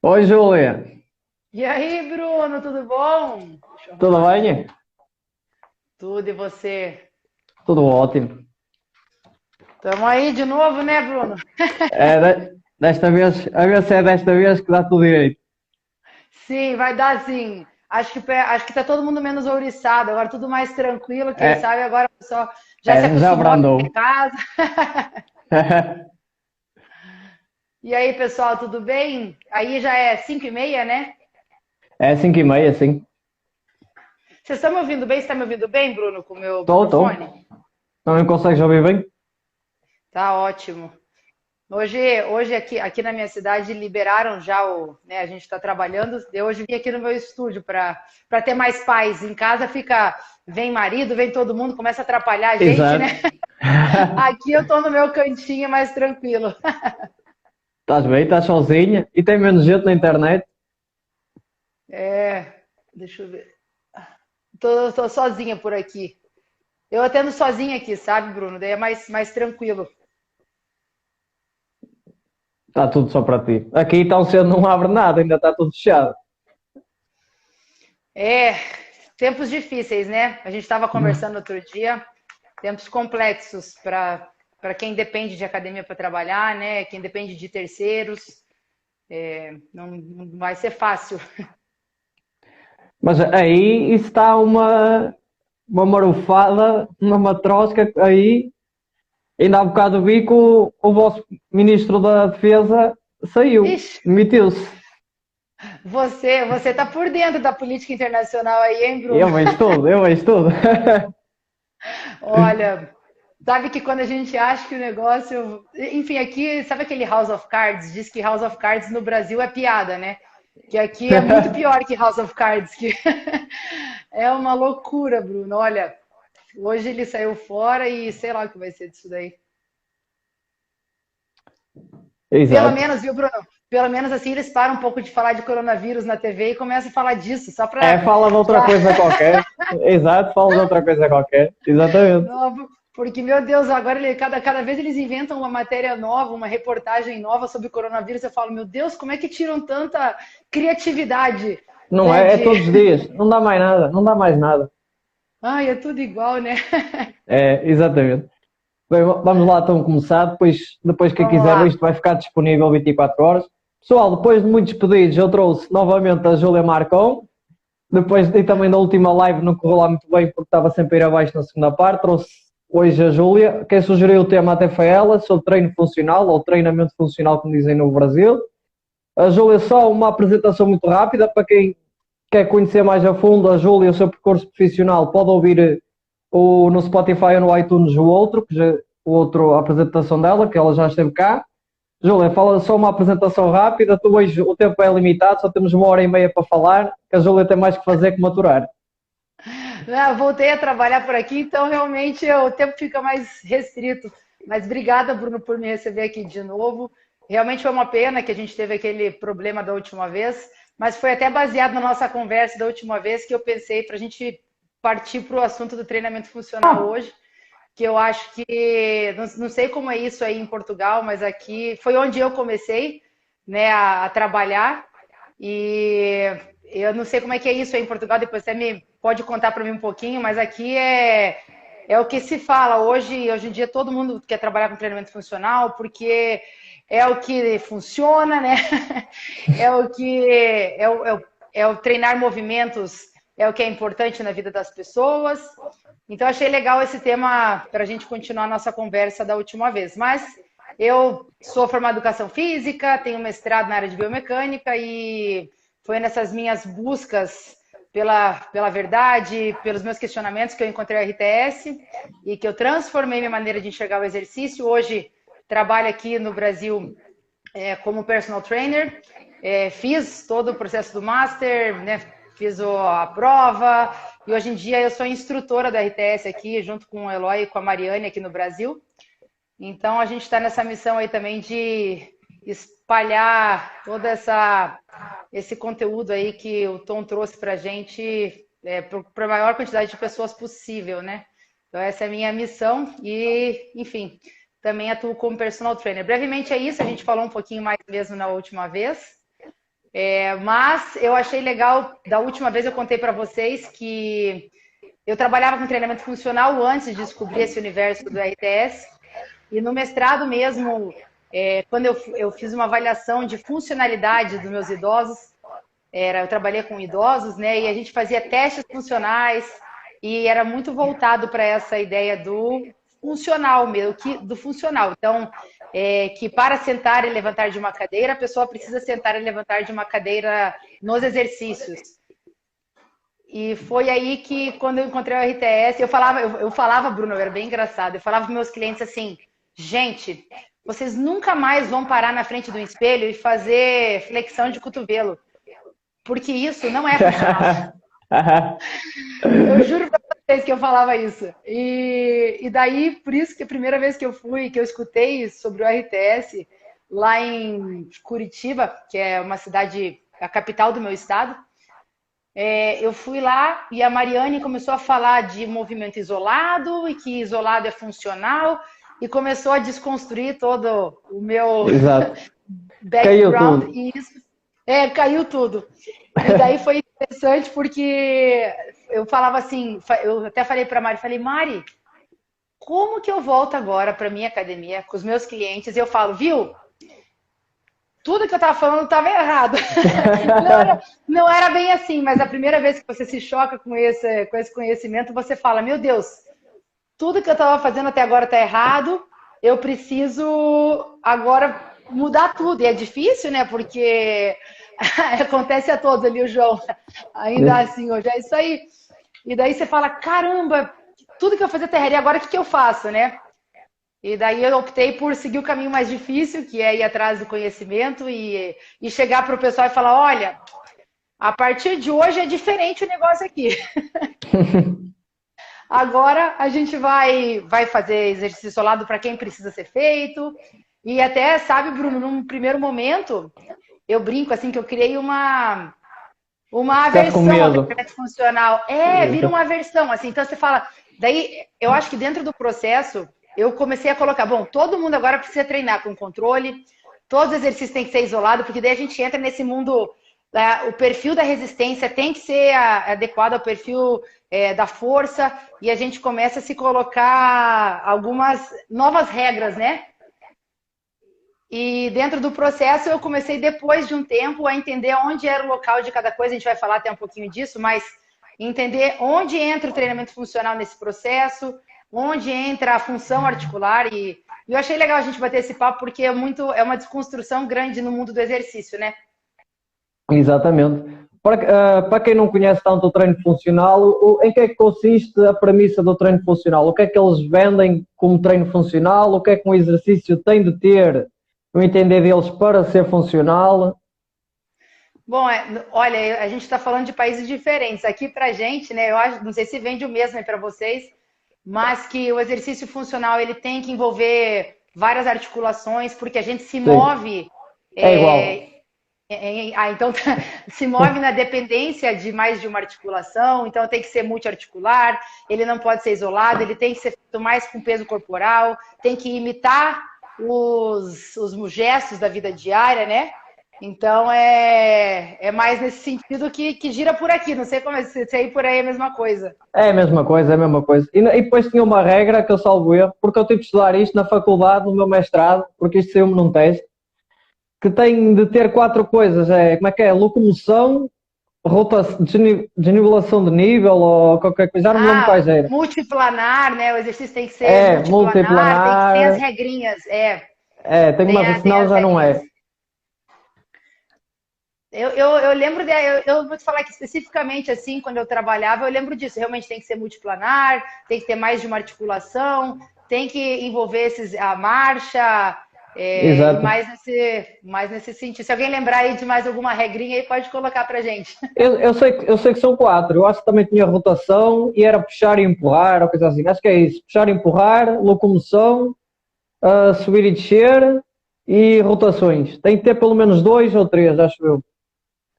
Oi, Júlia. E aí, Bruno, tudo bom? Deixa eu Tudo arrumar aqui. bem? Tudo e você? Tudo ótimo. Tamo aí de novo, né, Bruno? Desta vez, a ver se é desta vez que dá tudo direito. Sim, vai dar sim. Acho que tá todo mundo menos ouriçado, agora tudo mais tranquilo, quem É, sabe agora o pessoal já se já acostumou a ficar em abrandou. casa. E aí, pessoal, tudo bem? Aí já é 5h30, né? É 5h30, sim. Vocês estão me ouvindo bem? Você está me ouvindo bem, Bruno, com o meu Estou. microfone? Não me consegues ouvir bem? Tá ótimo. Hoje aqui na minha cidade liberaram já né, a gente está trabalhando. Eu hoje vim aqui no meu estúdio para ter mais paz. Em casa vem marido, vem todo mundo, começa a atrapalhar a gente, né? Exato. Aqui eu tô no meu cantinho mais tranquilo. Estás bem? Estás sozinha? E tem menos gente na internet? É, deixa eu ver. Tô sozinha por aqui. Eu atendo sozinha aqui, sabe, Bruno? Daí é mais tranquilo. Está tudo só para ti. Aqui tão cedo não abre nada, ainda está tudo fechado. É, tempos difíceis, né? A gente estava conversando outro dia, tempos complexos para quem depende de academia para trabalhar, né? Quem depende de terceiros, não vai ser fácil. Mas aí isso está uma marufada, uma matrosca aí. Ainda há bocado vi que o vosso ministro da Defesa saiu, Ixi, demitiu-se. você tá por dentro da política internacional aí, hein, Bruno? Eu vejo tudo. Olha, sabe que quando a gente acha que o negócio. Enfim, aqui, sabe aquele House of Cards? Diz que House of Cards no Brasil é piada, né? Que aqui é muito pior que House of Cards, que é uma loucura, Bruno. Olha, hoje ele saiu fora e sei lá o que vai ser disso daí. Pelo Exato. menos, viu, Bruno? Pelo menos assim eles param um pouco de falar de coronavírus na TV e começam a falar disso, só É, para. fala de outra coisa qualquer. Exato, fala de outra coisa qualquer. Exatamente. Porque, meu Deus, agora cada vez eles inventam uma matéria nova, uma reportagem nova sobre coronavírus. Eu falo, meu Deus, como é que tiram tanta criatividade, Não né? é? É todos os dias. Não dá mais nada. Não dá mais nada. Ai, é tudo igual, né? É, exatamente. Bem, vamos lá então começar. Depois quem Vamos quiser, lá. isto vai ficar disponível 24 horas. Pessoal, depois de muitos pedidos, eu trouxe novamente a Júlia Marcon. Depois e também da última live não correu lá muito bem porque estava sempre a ir abaixo na segunda parte. Trouxe hoje a Júlia. Quem sugeriu o tema até foi ela, sobre treino funcional ou treinamento funcional, como dizem no Brasil. A Júlia, só uma apresentação muito rápida para quem quer conhecer mais a fundo a Júlia e o seu percurso profissional. Pode ouvir no Spotify ou no iTunes o outro, o outro, a apresentação dela, que ela já esteve cá. Júlia, fala só uma apresentação rápida. Tu hoje o tempo é limitado, só temos 1h30 para falar, que a Júlia tem mais que fazer que maturar. Não, voltei a trabalhar por aqui, então realmente o tempo fica mais restrito. Mas obrigada, Bruno, por me receber aqui de novo. Realmente foi uma pena que a gente teve aquele problema da última vez, mas foi até baseado na nossa conversa da última vez que eu pensei para a gente partir para o assunto do treinamento funcional hoje, que eu acho que não sei como é isso aí em Portugal, mas aqui foi onde eu comecei, né, a trabalhar e eu não sei como é que é isso aí em Portugal. Depois você me pode contar para mim um pouquinho, mas aqui é o que se fala hoje em dia todo mundo quer trabalhar com treinamento funcional porque é o que funciona, né? É o que é o treinar movimentos, é o que é importante na vida das pessoas. Então, achei legal esse tema para a gente continuar a nossa conversa da última vez. Mas eu sou formada em educação física, tenho mestrado na área de biomecânica e foi nessas minhas buscas pela verdade, pelos meus questionamentos que eu encontrei a RTS e que eu transformei minha maneira de enxergar o exercício. Hoje trabalho aqui no Brasil como personal trainer, fiz todo o processo do Master, né, fiz a prova, e hoje em dia eu sou instrutora da RTS aqui, junto com o Eloy e com a Mariane aqui no Brasil. Então a gente está nessa missão aí também de espalhar esse conteúdo aí que o Tom trouxe para a gente para a maior quantidade de pessoas possível, né? Então essa é a minha missão e, enfim, também atuo como personal trainer. Brevemente é isso, a gente falou um pouquinho mais mesmo na última vez. Mas eu achei legal, da última vez eu contei para vocês que eu trabalhava com treinamento funcional antes de descobrir esse universo do RTS. E no mestrado mesmo, quando eu fiz uma avaliação de funcionalidade dos meus idosos, eu trabalhei com idosos, né? E a gente fazia testes funcionais e era muito voltado para essa ideia do funcional mesmo, do funcional. Então, que para sentar e levantar de uma cadeira, a pessoa precisa sentar e levantar de uma cadeira nos exercícios. E foi aí que, quando eu encontrei o RTS, eu falava, Bruno, era bem engraçado, eu falava para meus clientes assim, gente, vocês nunca mais vão parar na frente do espelho e fazer flexão de cotovelo, porque isso não é funcional. Eu juro para vocês que eu falava isso. E daí, por isso que a primeira vez que eu fui, que eu escutei sobre o RTS, lá em Curitiba, que é uma cidade, a capital do meu estado, eu fui lá e a Mariane começou a falar de movimento isolado e que isolado é funcional e começou a desconstruir todo o meu Exato. Caiu background tudo. e isso caiu tudo. E daí foi interessante porque eu falava assim, eu até falei para a Mari, falei, Mari, como que eu volto agora para minha academia com os meus clientes? E eu falo, viu? Tudo que eu estava falando estava errado. Não era bem assim, mas a primeira vez que você se choca com esse conhecimento, você fala, meu Deus, tudo que eu estava fazendo até agora está errado, eu preciso agora mudar tudo. E é difícil, né? Porque acontece a todos ali, o João. Ainda assim, hoje é isso aí. E daí você fala, caramba, tudo que eu fazia terra, e agora o que eu faço, né? E daí eu optei por seguir o caminho mais difícil, que é ir atrás do conhecimento e chegar para o pessoal e falar, olha, a partir de hoje é diferente o negócio aqui. Agora a gente vai fazer exercício isolado para quem precisa ser feito. E até, sabe, Bruno, num primeiro momento, eu brinco assim que eu criei uma aversão ao treinamento funcional. Vira uma aversão, assim. Então você fala, daí eu acho que dentro do processo eu comecei a colocar, bom, todo mundo agora precisa treinar com controle, todos os exercícios têm que ser isolados, porque daí a gente entra nesse mundo, o perfil da resistência tem que ser adequado ao perfil da força, e a gente começa a se colocar algumas novas regras, né? E dentro do processo eu comecei, depois de um tempo, a entender onde era o local de cada coisa, a gente vai falar até um pouquinho disso, mas entender onde entra o treinamento funcional nesse processo, onde entra a função articular, e eu achei legal a gente bater esse papo, porque é uma desconstrução grande no mundo do exercício, né? Exatamente. Para quem não conhece tanto o treino funcional, em que é que consiste a premissa do treino funcional? O que é que eles vendem como treino funcional? O que é que um exercício tem de ter, no entender deles, para ser funcional? Bom, olha, a gente está falando de países diferentes. Aqui para a gente, né? Eu acho, não sei se vende o mesmo para vocês, mas que o exercício funcional ele tem que envolver várias articulações, porque a gente se move. É igual. Então se move na dependência de mais de uma articulação, então tem que ser multiarticular, ele não pode ser isolado, ele tem que ser feito mais com peso corporal, tem que imitar os gestos da vida diária, né? Então é mais nesse sentido que gira por aqui. Não sei como é, se aí por aí é a mesma coisa. É a mesma coisa, é a mesma coisa. E depois tinha uma regra que eu salvo erro, porque eu tive de estudar isto na faculdade, no meu mestrado, porque isto saiu-me num teste, que tem de ter 4 coisas. Como é que é? Locomoção, desnivelação de nível ou qualquer coisa. Já não me lembro quais era. Multiplanar, né? O exercício tem que ser multiplanar, tem que ter as regrinhregrinhas. Tem uma, senão já não é. Eu lembro, eu vou te falar que especificamente assim, quando eu trabalhava, eu lembro disso. Realmente tem que ser multiplanar, tem que ter mais de uma articulação, tem que envolver a marcha, mais nesse sentido. Se alguém lembrar aí de mais alguma regrinha aí, pode colocar pra gente. Eu sei que são 4. Eu acho que também tinha rotação e era puxar e empurrar, ou coisa assim. Acho que é isso. Puxar e empurrar, locomoção, subir e descer e rotações. Tem que ter pelo menos 2 ou 3, acho eu.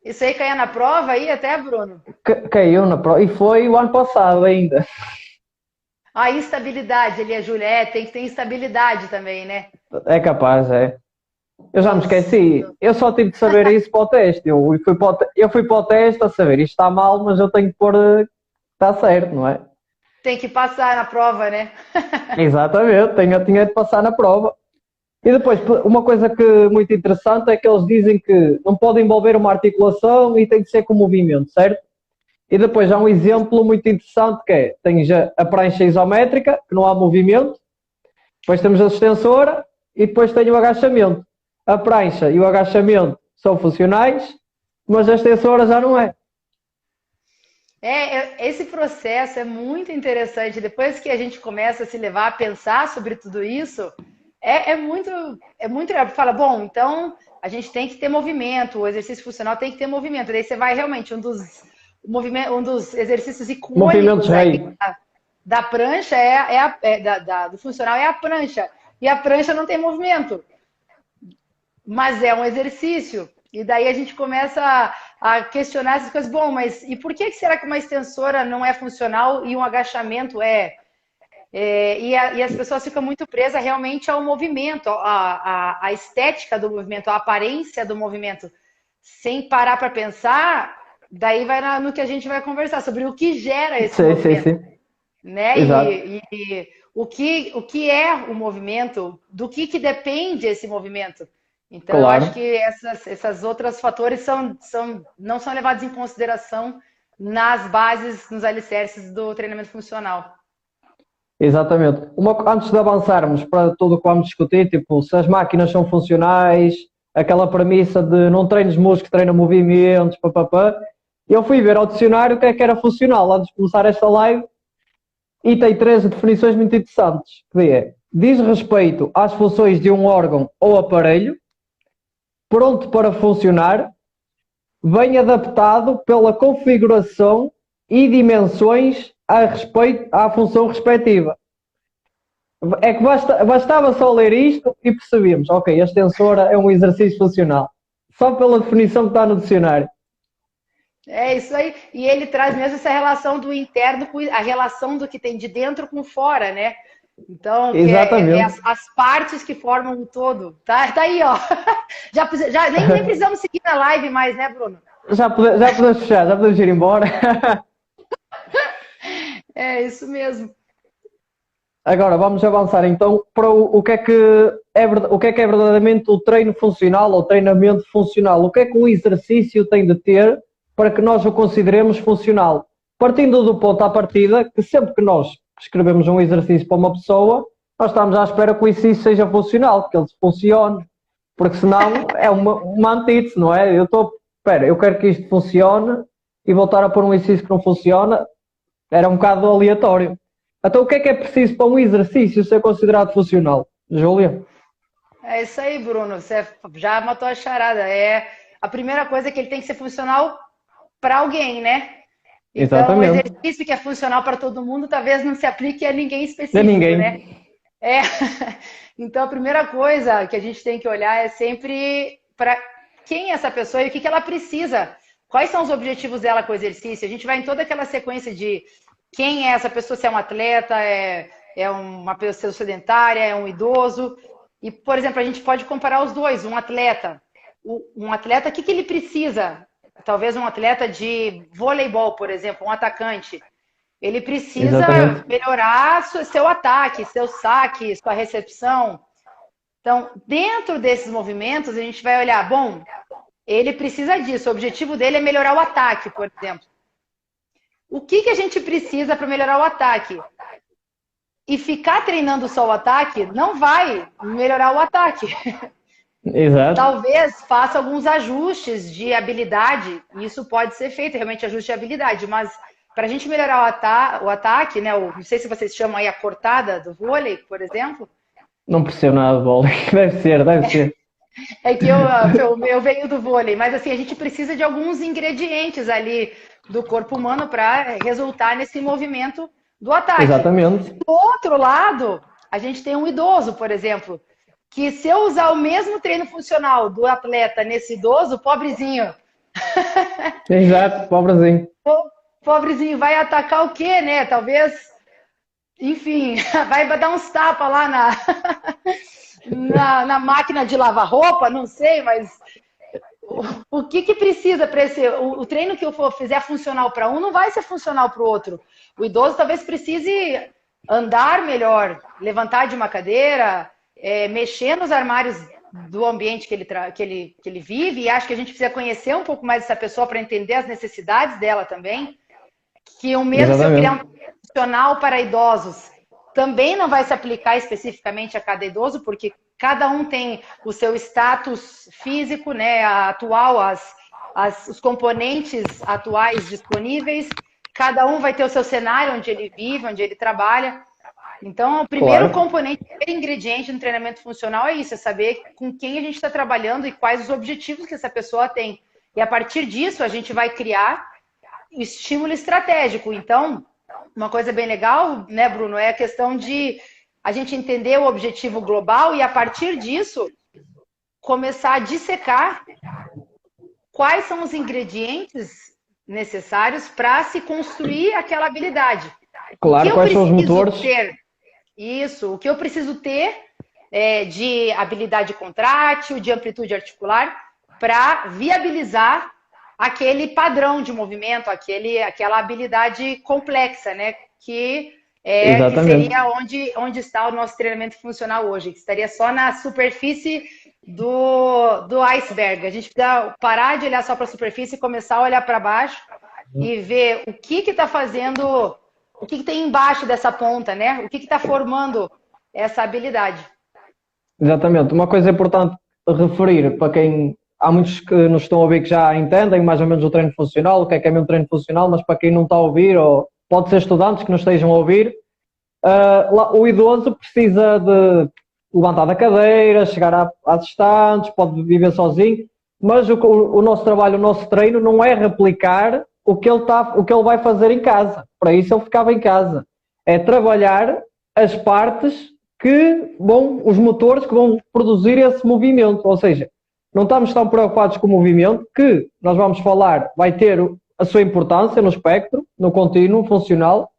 Isso aí caiu na prova aí até, Bruno? Caiu na prova. E foi o ano passado ainda. A instabilidade ali, a Júlia, tem que ter instabilidade também, né? É capaz, é. Eu já me esqueci. Isso. Eu só tive de saber isso para o teste. Eu fui para o teste a saber isto está mal, mas eu tenho que pôr que está certo, não é? Tem que passar na prova, né? Exatamente, tinha de passar na prova. E depois, uma coisa que muito interessante é que eles dizem que não pode envolver uma articulação e tem de ser com movimento, certo? E depois há um exemplo muito interessante que é, tens a prancha isométrica, que não há movimento, depois temos a extensora e depois tem o agachamento. A prancha e o agachamento são funcionais, mas a extensora já não é. Esse processo é muito interessante. Depois que a gente começa a se levar a pensar sobre tudo isso, é muito legal. Fala, bom, então a gente tem que ter movimento, o exercício funcional tem que ter movimento. Daí você vai realmente, um dos exercícios Movimentos icônicos aí rei. da prancha do funcional é a prancha. E a prancha não tem movimento, mas é um exercício. E daí a gente começa a questionar essas coisas. Bom, mas e por que será que uma extensora não é funcional e um agachamento é? E as pessoas ficam muito presas realmente ao movimento, à estética do movimento, à aparência do movimento, sem parar para pensar. Daí vai no que a gente vai conversar sobre o que gera esse Sim, sim, movimento, sim. né? Exato. E o que é o movimento, do que depende esse movimento. Então, eu acho que Claro. essas outros fatores não são levados em consideração nas bases, nos alicerces do treinamento funcional. Exatamente. Antes de avançarmos para tudo o que vamos discutir, tipo, se as máquinas são funcionais, aquela premissa de não treines músculos, treina movimentos, papapá, eu fui ver ao dicionário o que era funcional antes de começar esta live e tem três definições muito interessantes, que é, diz respeito às funções de um órgão ou aparelho, pronto para funcionar, bem adaptado pela configuração e dimensões à função respectiva. É que bastava só ler isto e percebemos, ok, a extensora é um exercício funcional. Só pela definição que está no dicionário. É isso aí. E ele traz mesmo essa relação do interno com a relação do que tem de dentro com fora, né? Então, que é Exatamente. as partes que formam o todo. Tá aí, ó. Já nem precisamos seguir na live mais, né, Bruno? Já podemos fechar, já podemos ir embora. É isso mesmo. Agora vamos avançar então para o que é verdadeiramente o treino funcional ou treinamento funcional. O que é que o exercício tem de ter para que nós o consideremos funcional? Partindo do ponto à partida que sempre que nós escrevemos um exercício para uma pessoa, nós estamos à espera que o exercício seja funcional, que ele funcione, porque senão é uma antítese, não é? Eu quero que isto funcione e voltar a pôr um exercício que não funciona, era um bocado aleatório. Então, o que é preciso para um exercício ser considerado funcional? Júlia? É isso aí, Bruno. Você já matou a charada. A primeira coisa é que ele tem que ser funcional para alguém, né? Então, o Exatamente. exercício que é funcional para todo mundo talvez não se aplique a ninguém De específico, né? ninguém. É. Então, a primeira coisa que a gente tem que olhar é sempre para quem é essa pessoa e o que ela precisa. Quais são os objetivos dela com o exercício? A gente vai em toda aquela sequência de quem é essa pessoa, se é um atleta, é uma pessoa sedentária, é um idoso. E, por exemplo, a gente pode comparar os dois. Um atleta, o que ele precisa? Talvez um atleta de voleibol, por exemplo, um atacante. Ele precisa Exatamente. melhorar seu ataque, seu saque, sua recepção. Então, dentro desses movimentos, a gente vai olhar, bom, ele precisa disso, o objetivo dele é melhorar o ataque, por exemplo. O que a gente precisa para melhorar o ataque? E ficar treinando só o ataque não vai melhorar o ataque. Exato. Talvez faça alguns ajustes de habilidade, e isso pode ser feito, realmente ajuste de habilidade, mas para a gente melhorar o ataque, né? Não sei se vocês chamam aí a cortada do vôlei, por exemplo. Não percebo nada de bola. Deve ser, deve ser. É que eu venho do vôlei, mas assim, a gente precisa de alguns ingredientes ali do corpo humano para resultar nesse movimento do ataque. Exatamente. Do outro lado, a gente tem um idoso, por exemplo, que se eu usar o mesmo treino funcional do atleta nesse idoso, pobrezinho, Exato, pobrezinho. pobrezinho vai atacar o quê, né? Talvez, enfim, vai dar uns tapas lá na máquina de lavar roupa, não sei, mas o que que precisa para esse... O treino que eu fizer funcional para um não vai ser funcional para o outro. O idoso talvez precise andar melhor, levantar de uma cadeira, mexer nos armários do ambiente que ele vive, e acho que a gente precisa conhecer um pouco mais essa pessoa para entender as necessidades dela também. Que o mesmo se eu criar um treino funcional para idosos também não vai se aplicar especificamente a cada idoso, porque cada um tem o seu status físico, né, atual, os componentes atuais disponíveis, cada um vai ter o seu cenário onde ele vive, onde ele trabalha. Então, o primeiro componente, o primeiro ingrediente no treinamento funcional é isso, é saber com quem a gente está trabalhando e quais os objetivos que essa pessoa tem. E a partir disso, a gente vai criar o estímulo estratégico. Então, uma coisa bem legal, né, Bruno, é a questão de a gente entender o objetivo global e, a partir disso, começar a dissecar quais são os ingredientes necessários para se construir aquela habilidade. Claro, quais são os motores? O que eu preciso ter de habilidade contrátil, de amplitude articular, para viabilizar aquele padrão de movimento, aquela habilidade complexa, né? Que seria onde está o nosso treinamento funcional hoje, que estaria só na superfície do iceberg. A gente precisa parar de olhar só para a superfície e começar a olhar para baixo e ver o que está fazendo, o que tem embaixo dessa ponta, né? O que está formando essa habilidade. Exatamente. Uma coisa importante referir para quem... Há muitos que nos estão a ouvir que já entendem mais ou menos o treino funcional, o que é mesmo treino funcional, mas para quem não está a ouvir, ou pode ser estudantes que nos estejam a ouvir, o idoso precisa de levantar da cadeira, chegar às estantes, pode viver sozinho, mas o nosso trabalho, o nosso treino não é replicar o que ele vai fazer em casa. Para isso ele ficava em casa. É trabalhar as partes os motores que vão produzir esse movimento, ou seja, não estamos tão preocupados com o movimento, que nós vamos falar, vai ter a sua importância no espectro, no contínuo funcional,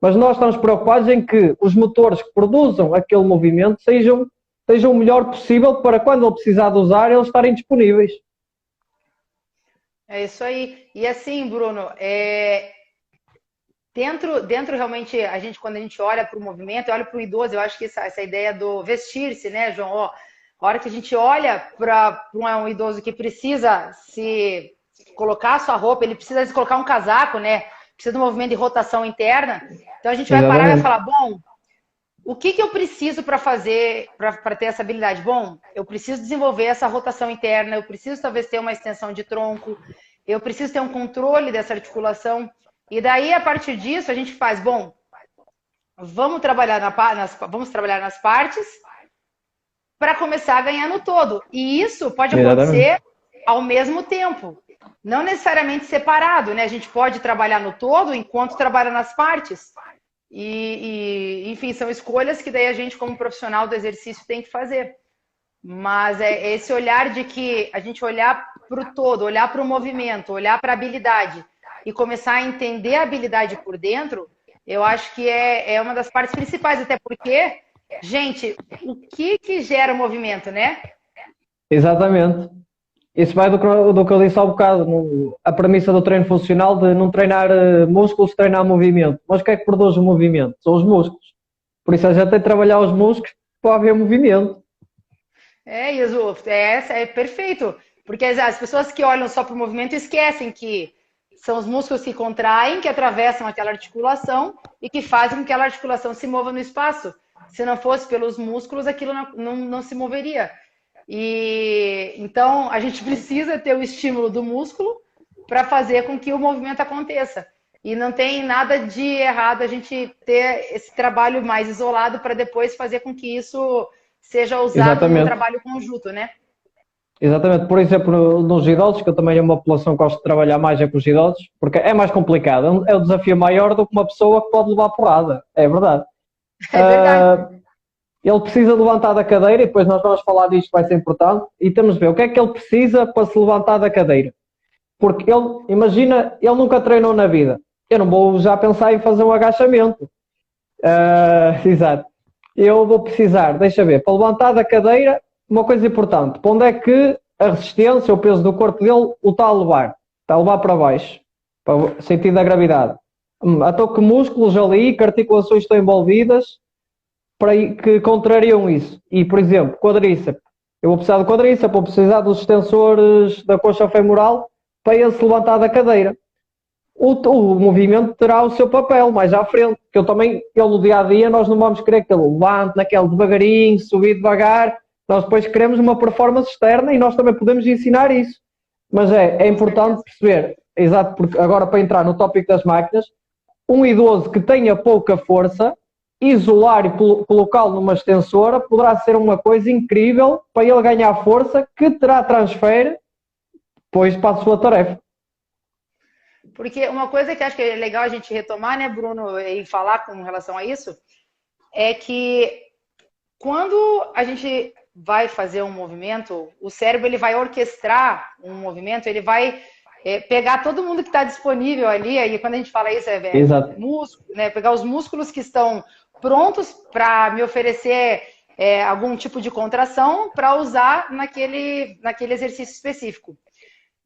mas nós estamos preocupados em que os motores que produzam aquele movimento sejam o melhor possível para quando ele precisar de usar, eles estarem disponíveis. É isso aí. E assim, Bruno, dentro realmente, quando a gente olha para o movimento, olha para o idoso, eu acho que essa ideia do vestir-se, né, João? A hora que a gente olha para um idoso que precisa se colocar a sua roupa, ele precisa se colocar um casaco, né? Precisa de um movimento de rotação interna. Então a gente vai parar e vai falar, bom, o que eu preciso para fazer, para ter essa habilidade? Bom, eu preciso desenvolver essa rotação interna, eu preciso talvez ter uma extensão de tronco, eu preciso ter um controle dessa articulação. E daí, a partir disso, a gente faz, bom, vamos trabalhar nas partes para começar a ganhar no todo. E isso pode acontecer ao mesmo tempo. Não necessariamente separado, né? A gente pode trabalhar no todo enquanto trabalha nas partes. Enfim, são escolhas que daí a gente, como profissional do exercício, tem que fazer. Mas é esse olhar de que a gente olhar para o todo, olhar para o movimento, olhar para a habilidade e começar a entender a habilidade por dentro, eu acho que é uma das partes principais, até porque... Gente, o que gera o movimento, né? Exatamente. Isso vai do que eu disse há um bocado, a premissa do treino funcional de não treinar músculos, treinar movimento. Mas o que é que produz o movimento? São os músculos. Por isso a gente tem que trabalhar os músculos para haver movimento. Isso, é perfeito. Porque as pessoas que olham só para o movimento esquecem que são os músculos que contraem, que atravessam aquela articulação e que fazem com que aquela articulação se mova no espaço. Se não fosse pelos músculos, aquilo não se moveria. E então a gente precisa ter o estímulo do músculo para fazer com que o movimento aconteça. E não tem nada de errado a gente ter esse trabalho mais isolado para depois fazer com que isso seja usado no trabalho conjunto, né? Exatamente. Por exemplo, nos idosos, que eu também é uma população que gosto de trabalhar mais com os idosos, porque é mais complicado. É um desafio maior do que uma pessoa que pode levar porrada. É verdade. É verdade. Ele precisa levantar da cadeira, e depois nós vamos falar disto, vai ser importante, e temos de ver o que é que ele precisa para se levantar da cadeira. Porque imagina, ele nunca treinou na vida. Eu não vou já pensar em fazer um agachamento. Exato. eu vou precisar, deixa ver, para levantar da cadeira, uma coisa importante, para onde é que a resistência, o peso do corpo dele o está a levar? Está a levar para baixo, para o sentido da gravidade. Então que músculos ali, que articulações estão envolvidas para que contrariam isso? E, por exemplo, quadríceps. Eu vou precisar do quadríceps, vou precisar dos extensores da coxa femoral para ele se levantar da cadeira. O movimento terá o seu papel mais à frente, porque eu também, ele no dia a dia, nós não vamos querer que ele levante naquele devagarinho, subir devagar, nós depois queremos uma performance externa e nós também podemos ensinar isso. Mas é importante perceber, exato, porque agora para entrar no tópico das máquinas, um idoso que tenha pouca força, isolar e colocá-lo numa extensora poderá ser uma coisa incrível para ele ganhar força que terá transfer depois para a sua tarefa. Porque uma coisa que acho que é legal a gente retomar, né, Bruno, e falar com relação a isso, é que quando a gente vai fazer um movimento, o cérebro ele vai orquestrar um movimento, ele vai pegar todo mundo que está disponível ali, aí quando a gente fala isso, músculo, né, pegar os músculos que estão prontos para me oferecer algum tipo de contração para usar naquele exercício específico.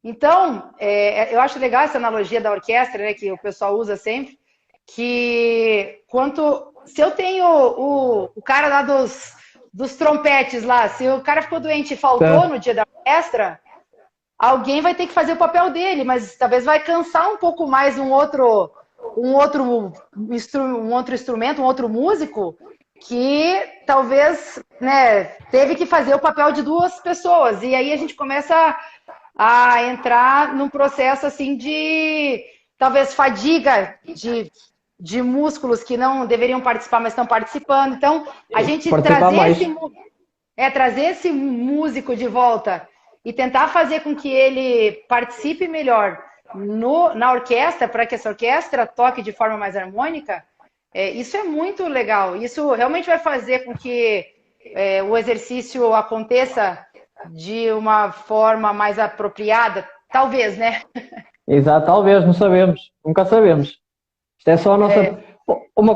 Então, eu acho legal essa analogia da orquestra, né, que o pessoal usa sempre, que se eu tenho o cara lá dos trompetes lá, se o cara ficou doente e faltou no dia da orquestra, alguém vai ter que fazer o papel dele, mas talvez vai cansar um pouco mais um outro instrumento, um outro músico, que talvez, né, teve que fazer o papel de duas pessoas. E aí a gente começa a entrar num processo assim de talvez fadiga de músculos que não deveriam participar, mas estão participando. Então, a gente trazer esse músico de volta e tentar fazer com que ele participe melhor na orquestra, para que essa orquestra toque de forma mais harmônica, isso é muito legal. Isso realmente vai fazer com que o exercício aconteça de uma forma mais apropriada, talvez, né? Exato, talvez, não sabemos, nunca sabemos. Isto é só a nossa. Uma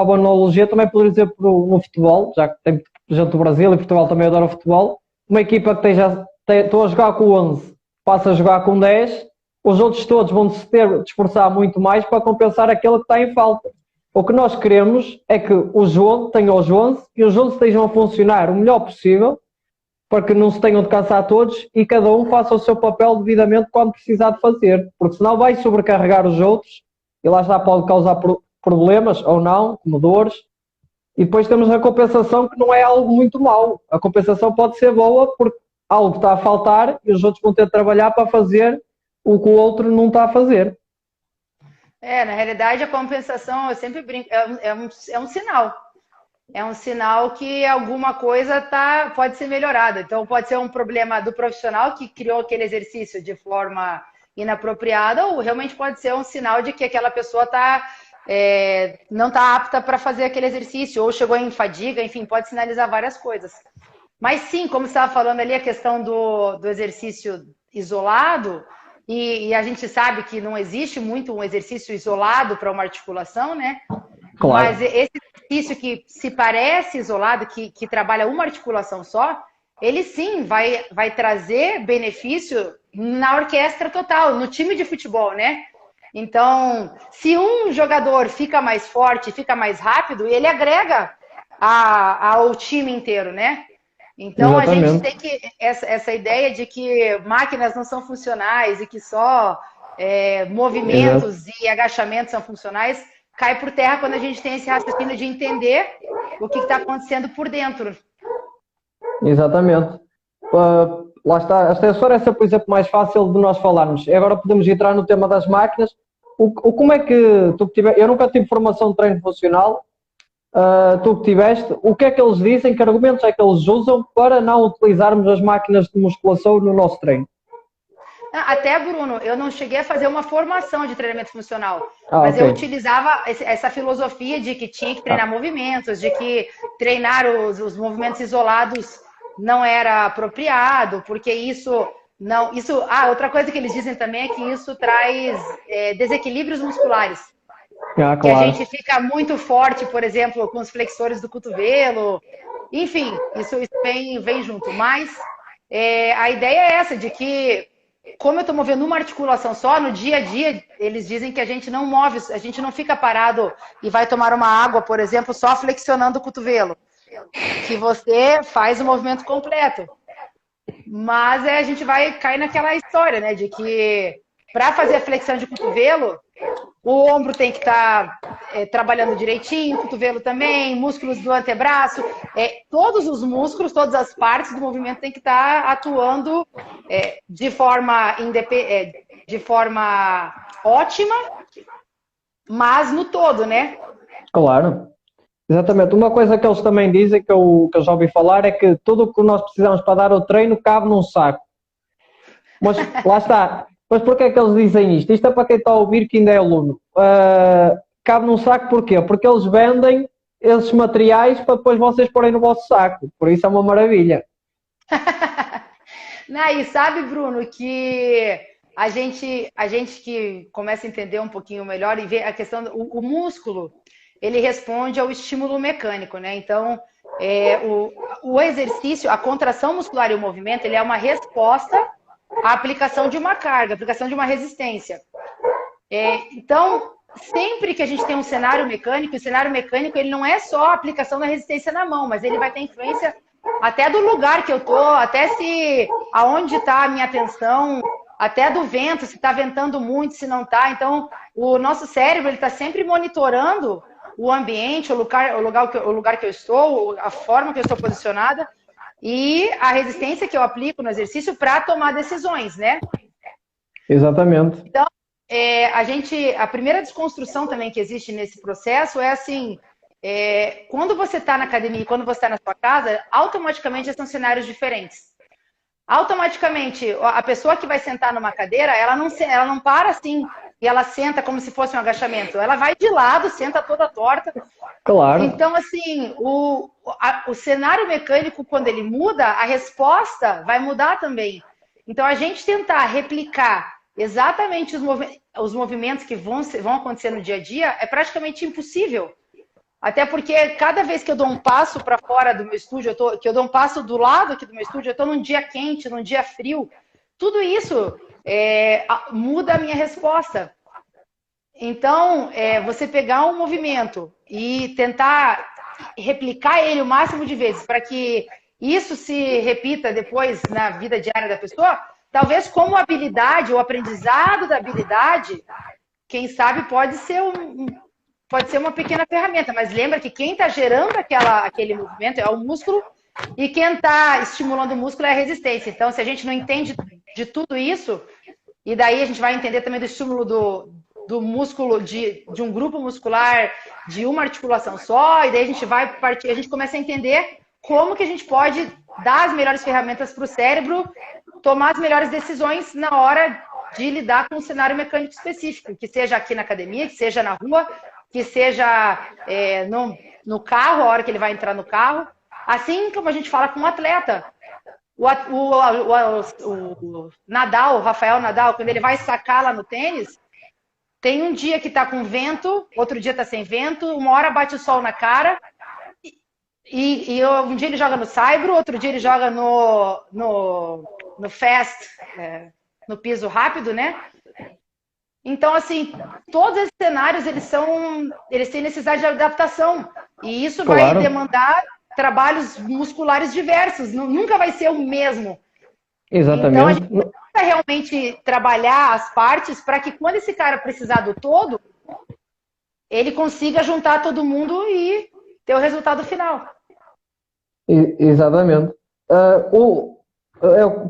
boa analogia também poderia dizer no futebol, já que tem gente do Brasil e Portugal também adora o futebol. Uma equipa que estou a jogar com 11, passa a jogar com 10, os outros todos vão se esforçar muito mais para compensar aquele que está em falta. O que nós queremos é que os 11 tenham os 11 e os 11 estejam a funcionar o melhor possível para que não se tenham de cansar todos e cada um faça o seu papel devidamente quando precisar de fazer, porque senão vai sobrecarregar os outros e lá está, pode causar problemas ou não, como dores, e depois temos a compensação que não é algo muito mau, a compensação pode ser boa porque algo está a faltar e os outros vão ter de trabalhar para fazer o que o outro não está a fazer. Na realidade a compensação, eu sempre brinco, é um sinal. É um sinal que alguma coisa pode ser melhorada. Então, pode ser um problema do profissional que criou aquele exercício de forma inapropriada, ou realmente pode ser um sinal de que aquela pessoa não está apta para fazer aquele exercício, ou chegou em fadiga, enfim, pode sinalizar várias coisas. Mas sim, como você estava falando ali, a questão do exercício isolado, e a gente sabe que não existe muito um exercício isolado para uma articulação, né? Claro. Mas esse exercício que se parece isolado, que trabalha uma articulação só, ele sim vai trazer benefício na orquestra total, no time de futebol, né? Então, se um jogador fica mais forte, fica mais rápido, ele agrega ao time inteiro, né? Então, exatamente. A gente tem que essa ideia de que máquinas não são funcionais e que só movimentos e agachamentos são funcionais, cai por terra quando a gente tem esse raciocínio de entender o que está acontecendo por dentro. Exatamente. Lá está. A extensora é sempre o exemplo mais fácil de nós falarmos. E agora podemos entrar no tema das máquinas. Como é que tu tiveste? Eu nunca tive formação de treino funcional. Tu que tiveste, o que é que eles dizem? Que argumentos é que eles usam para não utilizarmos as máquinas de musculação no nosso treino? Até, Bruno, eu não cheguei a fazer uma formação de treinamento funcional, mas okay. Eu utilizava essa filosofia de que tinha que treinar movimentos, de que treinar os movimentos isolados não era apropriado, porque outra coisa que eles dizem também é que isso traz desequilíbrios musculares. Ah, que a claro. gente fica muito forte, por exemplo, com os flexores do cotovelo. Enfim, isso vem junto. Mas a ideia é essa, de que, como eu estou movendo uma articulação só, no dia a dia, eles dizem que a gente não move, a gente não fica parado e vai tomar uma água, por exemplo, só flexionando o cotovelo. Que você faz o movimento completo. Mas a gente vai cair naquela história, né? De que para fazer a flexão de cotovelo, o ombro tem que estar trabalhando direitinho, o cotovelo também, músculos do antebraço, todos os músculos, todas as partes do movimento tem que estar atuando de forma ótima, mas no todo, né? Claro. Exatamente. Uma coisa que eles também dizem, que eu já ouvi falar, é que tudo o que nós precisamos para dar o treino cabe num saco. Mas lá está. Mas porquê é que eles dizem isto? Isto é para quem está a ouvir que ainda é aluno. Cabe num saco porquê? Porque eles vendem esses materiais para depois vocês porem no vosso saco. Por isso é uma maravilha. E sabe, Bruno, que a gente que começa a entender um pouquinho melhor e ver a questão o músculo, ele responde ao estímulo mecânico, né? Então, o exercício, a contração muscular e o movimento, ele é uma resposta à aplicação de uma carga, à aplicação de uma resistência. Então, sempre que a gente tem um cenário mecânico, o cenário mecânico ele não é só a aplicação da resistência na mão, mas ele vai ter influência até do lugar que eu tô, até se aonde está a minha atenção, até do vento, se está ventando muito, se não está. Então, o nosso cérebro ele está sempre monitorando o ambiente, o lugar que eu estou, a forma que eu estou posicionada e a resistência que eu aplico no exercício para tomar decisões, né? Exatamente. Então, a primeira desconstrução também que existe nesse processo é assim, quando você está na academia e quando você está na sua casa, automaticamente são cenários diferentes. Automaticamente, a pessoa que vai sentar numa cadeira, ela não para assim e ela senta como se fosse um agachamento. Ela vai de lado, senta toda torta. Claro. Então, assim, o cenário mecânico, quando ele muda, a resposta vai mudar também. Então, a gente tentar replicar exatamente os movimentos que vão acontecer no dia a dia é praticamente impossível. Até porque cada vez que eu dou um passo para fora do meu estúdio, que eu dou um passo do lado aqui do meu estúdio, eu estou num dia quente, num dia frio, tudo isso muda a minha resposta. Então, você pegar um movimento e tentar replicar ele o máximo de vezes para que isso se repita depois na vida diária da pessoa, talvez como habilidade, o aprendizado da habilidade, quem sabe pode ser uma pequena ferramenta, mas lembra que quem está gerando aquele movimento é o músculo e quem está estimulando o músculo é a resistência. Então, se a gente não entende de tudo isso, e daí a gente vai entender também do estímulo do músculo, de um grupo muscular, de uma articulação só, e daí a gente começa a entender como que a gente pode dar as melhores ferramentas para o cérebro tomar as melhores decisões na hora de lidar com um cenário mecânico específico, que seja aqui na academia, que seja na rua, que seja no carro, a hora que ele vai entrar no carro. Assim como a gente fala com um atleta. O Nadal, o Rafael Nadal, quando ele vai sacar lá no tênis, tem um dia que tá com vento, outro dia tá sem vento, uma hora bate o sol na cara, e um dia ele joga no saibro, outro dia ele joga no fast, no piso rápido, né? Então, assim, todos esses cenários, eles têm necessidade de adaptação. E isso vai demandar trabalhos musculares diversos. Nunca vai ser o mesmo. Exatamente. Então, a gente precisa realmente trabalhar as partes para que quando esse cara precisar do todo, ele consiga juntar todo mundo e ter o resultado final. Exatamente.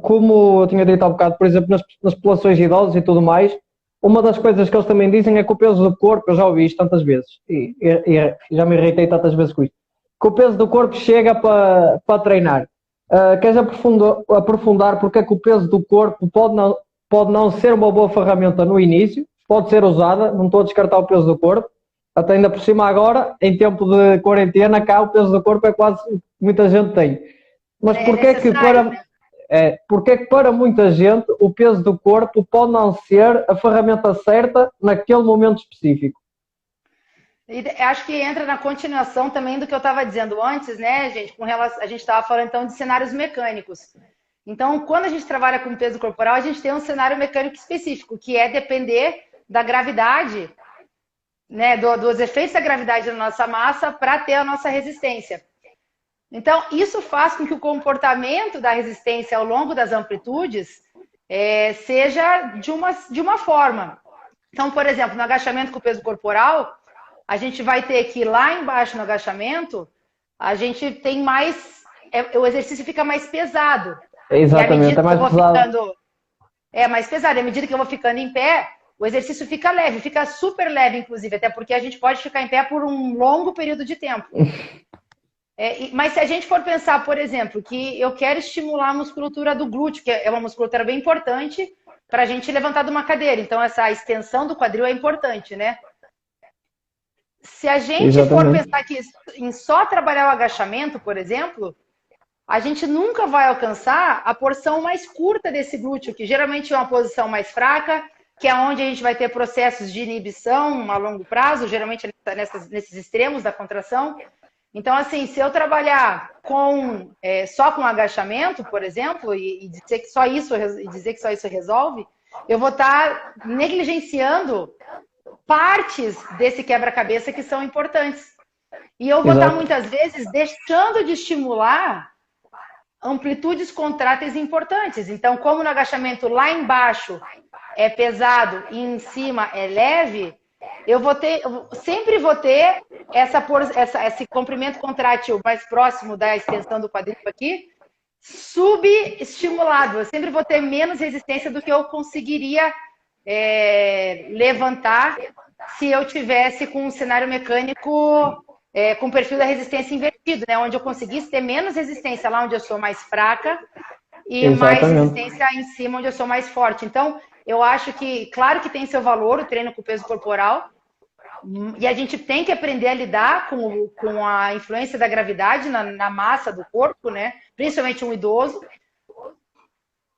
Como eu tinha dito há bocado, por exemplo, nas populações de idosos e tudo mais, uma das coisas que eles também dizem é que o peso do corpo, eu já ouvi isto tantas vezes, e já me irritei tantas vezes com isto, que o peso do corpo chega para treinar. Queres aprofundar porque é que o peso do corpo pode não ser uma boa ferramenta no início, pode ser usada, não estou a descartar o peso do corpo, até ainda por cima agora, em tempo de quarentena, cá o peso do corpo é quase o que muita gente tem. Mas porquê que para muita gente o peso do corpo pode não ser a ferramenta certa naquele momento específico? Acho que entra na continuação também do que eu estava dizendo antes, né, gente? Com relação, a gente estava falando então de cenários mecânicos. Então, quando a gente trabalha com peso corporal, a gente tem um cenário mecânico específico, que é depender da gravidade, né, dos efeitos da gravidade na nossa massa para ter a nossa resistência. Então, isso faz com que o comportamento da resistência ao longo das amplitudes seja de uma forma. Então, por exemplo, no agachamento com o peso corporal, a gente vai ter que lá embaixo no agachamento, a gente tem mais. O exercício fica mais pesado. Exatamente, é mais pesado. Mais pesado. E à medida que eu vou ficando em pé, o exercício fica leve, fica super leve, inclusive, até porque a gente pode ficar em pé por um longo período de tempo. Mas se a gente for pensar, por exemplo, que eu quero estimular a musculatura do glúteo, que é uma musculatura bem importante para a gente levantar de uma cadeira. Então, essa extensão do quadril é importante, né? Se a gente for pensar que em só trabalhar o agachamento, por exemplo, a gente nunca vai alcançar a porção mais curta desse glúteo, que geralmente é uma posição mais fraca, que é onde a gente vai ter processos de inibição a longo prazo, geralmente nesses extremos da contração. Então, assim, se eu trabalhar só com agachamento, por exemplo, e dizer que só isso resolve, eu vou estar negligenciando partes desse quebra-cabeça que são importantes. E eu vou estar, muitas vezes, deixando de estimular amplitudes contráteis importantes. Então, como no agachamento lá embaixo é pesado e em cima é leve, eu sempre vou ter esse comprimento contrátil mais próximo da extensão do quadril aqui, subestimulado. Eu sempre vou ter menos resistência do que eu conseguiria levantar se eu tivesse com um cenário mecânico com perfil da resistência invertido, né? Onde eu conseguisse ter menos resistência lá onde eu sou mais fraca e mais resistência em cima onde eu sou mais forte. Então, eu acho que, claro que tem seu valor o treino com peso corporal, e a gente tem que aprender a lidar com a influência da gravidade na massa do corpo, né? Principalmente um idoso.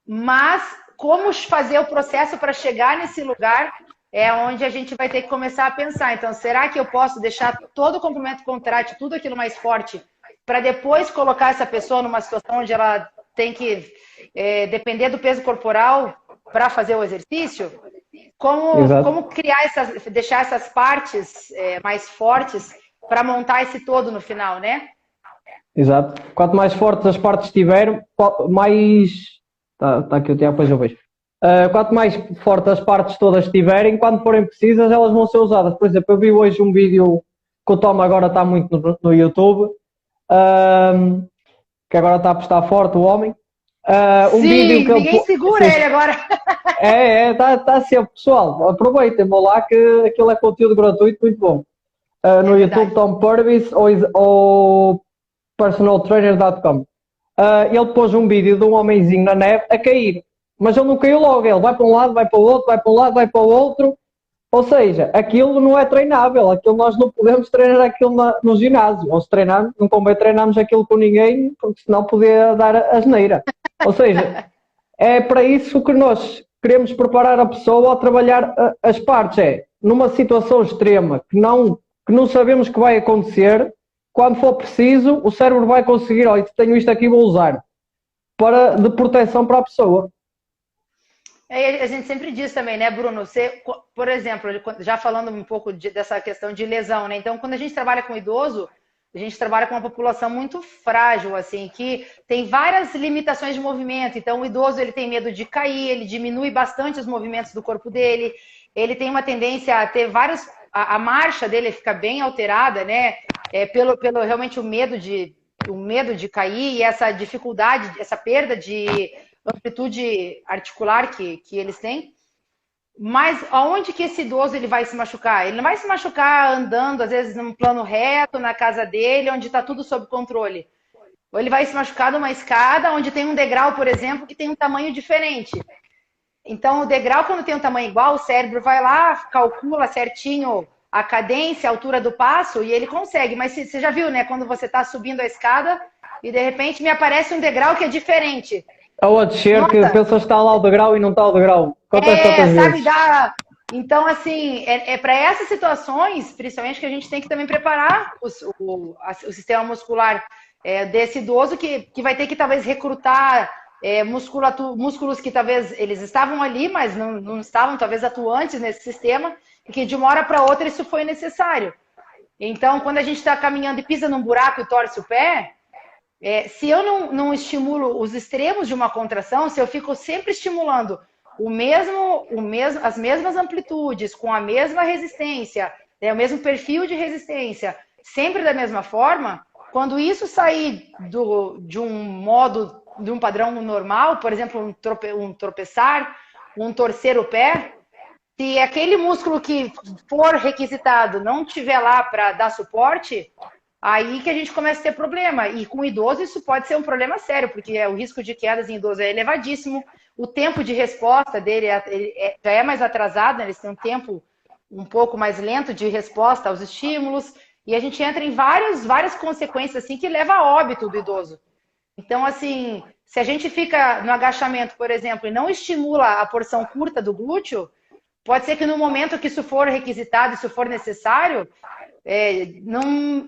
Mas como fazer o processo para chegar nesse lugar é onde a gente vai ter que começar a pensar. Então, será que eu posso deixar todo o comprimento contrátil, tudo aquilo mais forte, para depois colocar essa pessoa numa situação onde ela tem que depender do peso corporal para fazer o exercício? Como deixar essas partes mais fortes para montar esse todo no final, né? Exato. Quanto mais fortes as partes estiverem, mais... Tá aqui o Tiago, depois eu vejo. Quanto mais fortes as partes todas estiverem, quando forem precisas, elas vão ser usadas. Por exemplo, eu vi hoje um vídeo que o Tom agora está muito no YouTube, que agora está a apostar forte, o homem. Sim, vídeo que ninguém segura ele agora. Está sempre. Pessoal, aproveitem, vão lá que aquilo é conteúdo gratuito, muito bom. No YouTube, Tom Purvis ou personaltrainer.com. Ele pôs um vídeo de um homenzinho na neve a cair, mas ele não caiu logo, ele vai para um lado, vai para o outro, vai para um lado, vai para o outro, ou seja, aquilo não é treinável, aquilo nós não podemos treinar aquilo no ginásio, ou se treinarmos, não convém treinarmos aquilo com ninguém, porque senão podia dar asneira, ou seja, é para isso que nós queremos preparar a pessoa a trabalhar as partes, numa situação extrema, que não sabemos que vai acontecer. Quando for preciso, o cérebro vai conseguir, olha, tenho isto aqui, vou usar, de proteção para a pessoa. A gente sempre diz também, né, Bruno? Você, por exemplo, já falando um pouco dessa questão de lesão, né? Então, quando a gente trabalha com idoso, a gente trabalha com uma população muito frágil, assim, que tem várias limitações de movimento. Então, o idoso, ele tem medo de cair, ele diminui bastante os movimentos do corpo dele, ele tem uma tendência a ter vários... A marcha dele fica bem alterada, né? Pelo realmente o medo de cair e essa dificuldade, essa perda de amplitude articular que eles têm. Mas aonde que esse idoso ele vai se machucar? Ele não vai se machucar andando, às vezes, num plano reto, na casa dele, onde está tudo sob controle. Ou ele vai se machucar numa escada, onde tem um degrau, por exemplo, que tem um tamanho diferente. Então, o degrau, quando tem um tamanho igual, o cérebro vai lá, calcula certinho a cadência, a altura do passo, e ele consegue. Mas você já viu, né? Quando você está subindo a escada e, de repente, me aparece um degrau que é diferente. Ou a descer, que pensas que está lá o degrau e não está o degrau. Sabe, Então, assim, para essas situações, principalmente, que a gente tem que também preparar o sistema muscular desse idoso que vai ter que talvez recrutar músculos que talvez eles estavam ali, mas não estavam talvez atuantes nesse sistema, e que de uma hora para outra isso foi necessário. Então, quando a gente está caminhando e pisa num buraco e torce o pé, se eu não estimulo os extremos de uma contração, se eu fico sempre estimulando as mesmas amplitudes, com a mesma resistência, o mesmo perfil de resistência, sempre da mesma forma, quando isso sair de um padrão normal, por exemplo, um tropeçar, um torcer o pé, se aquele músculo que for requisitado não tiver lá para dar suporte, aí que a gente começa a ter problema. E com o idoso isso pode ser um problema sério, porque o risco de quedas em idoso é elevadíssimo. O tempo de resposta dele já é mais atrasado, né? Eles têm um tempo um pouco mais lento de resposta aos estímulos. E a gente entra em várias consequências assim que leva a óbito do idoso. Então, assim, se a gente fica no agachamento, por exemplo, e não estimula a porção curta do glúteo, pode ser que no momento que isso for requisitado, isso for necessário,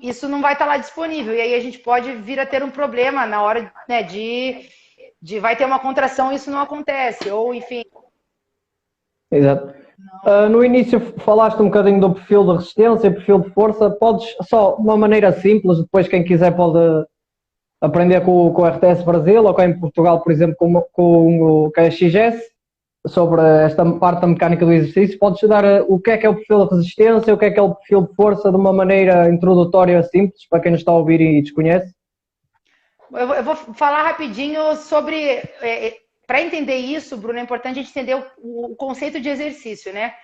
isso não vai estar lá disponível. E aí a gente pode vir a ter um problema na hora, né, vai ter uma contração e isso não acontece. Ou, enfim. Exato. No início falaste um bocadinho do perfil de resistência, perfil de força. Podes, só de uma maneira simples, depois quem quiser pode aprender com o RTS Brasil ou cá em Portugal, por exemplo, com o KXS, sobre esta parte da mecânica do exercício. Podes dar o que é o perfil de resistência, o que é o perfil de força, de uma maneira introdutória simples, para quem nos está a ouvir e desconhece? Eu vou falar rapidinho sobre... Para entender isso, Bruno, é importante a gente entender o conceito de exercício, né?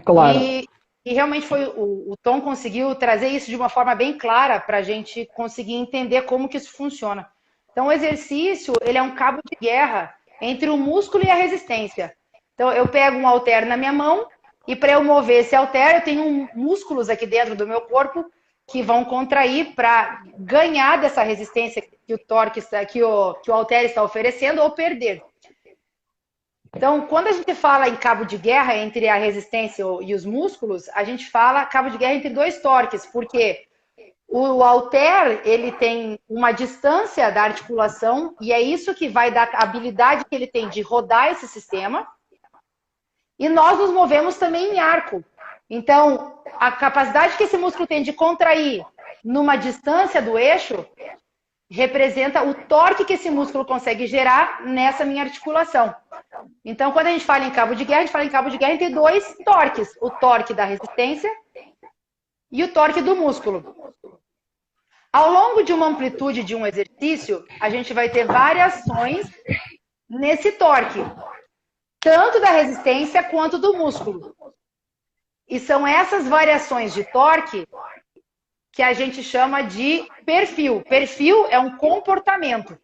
Claro. E realmente o Tom conseguiu trazer isso de uma forma bem clara para a gente conseguir entender como que isso funciona. Então, o exercício, ele é um cabo de guerra entre o músculo e a resistência. Então, eu pego um halter na minha mão e para eu mover esse halter, eu tenho músculos aqui dentro do meu corpo que vão contrair para ganhar dessa resistência que o torque, que o halter está oferecendo ou perder. Então, quando a gente fala em cabo de guerra entre a resistência e os músculos, a gente fala cabo de guerra entre dois torques, porque o halter, ele tem uma distância da articulação e é isso que vai dar a habilidade que ele tem de rodar esse sistema. E nós nos movemos também em arco. Então, a capacidade que esse músculo tem de contrair numa distância do eixo representa o torque que esse músculo consegue gerar nessa minha articulação. Então, quando a gente fala em cabo de guerra, a gente fala em cabo de guerra entre dois torques. O torque da resistência e o torque do músculo. Ao longo de uma amplitude de um exercício, a gente vai ter variações nesse torque. Tanto da resistência quanto do músculo. E são essas variações de torque que a gente chama de perfil. Perfil é um comportamento.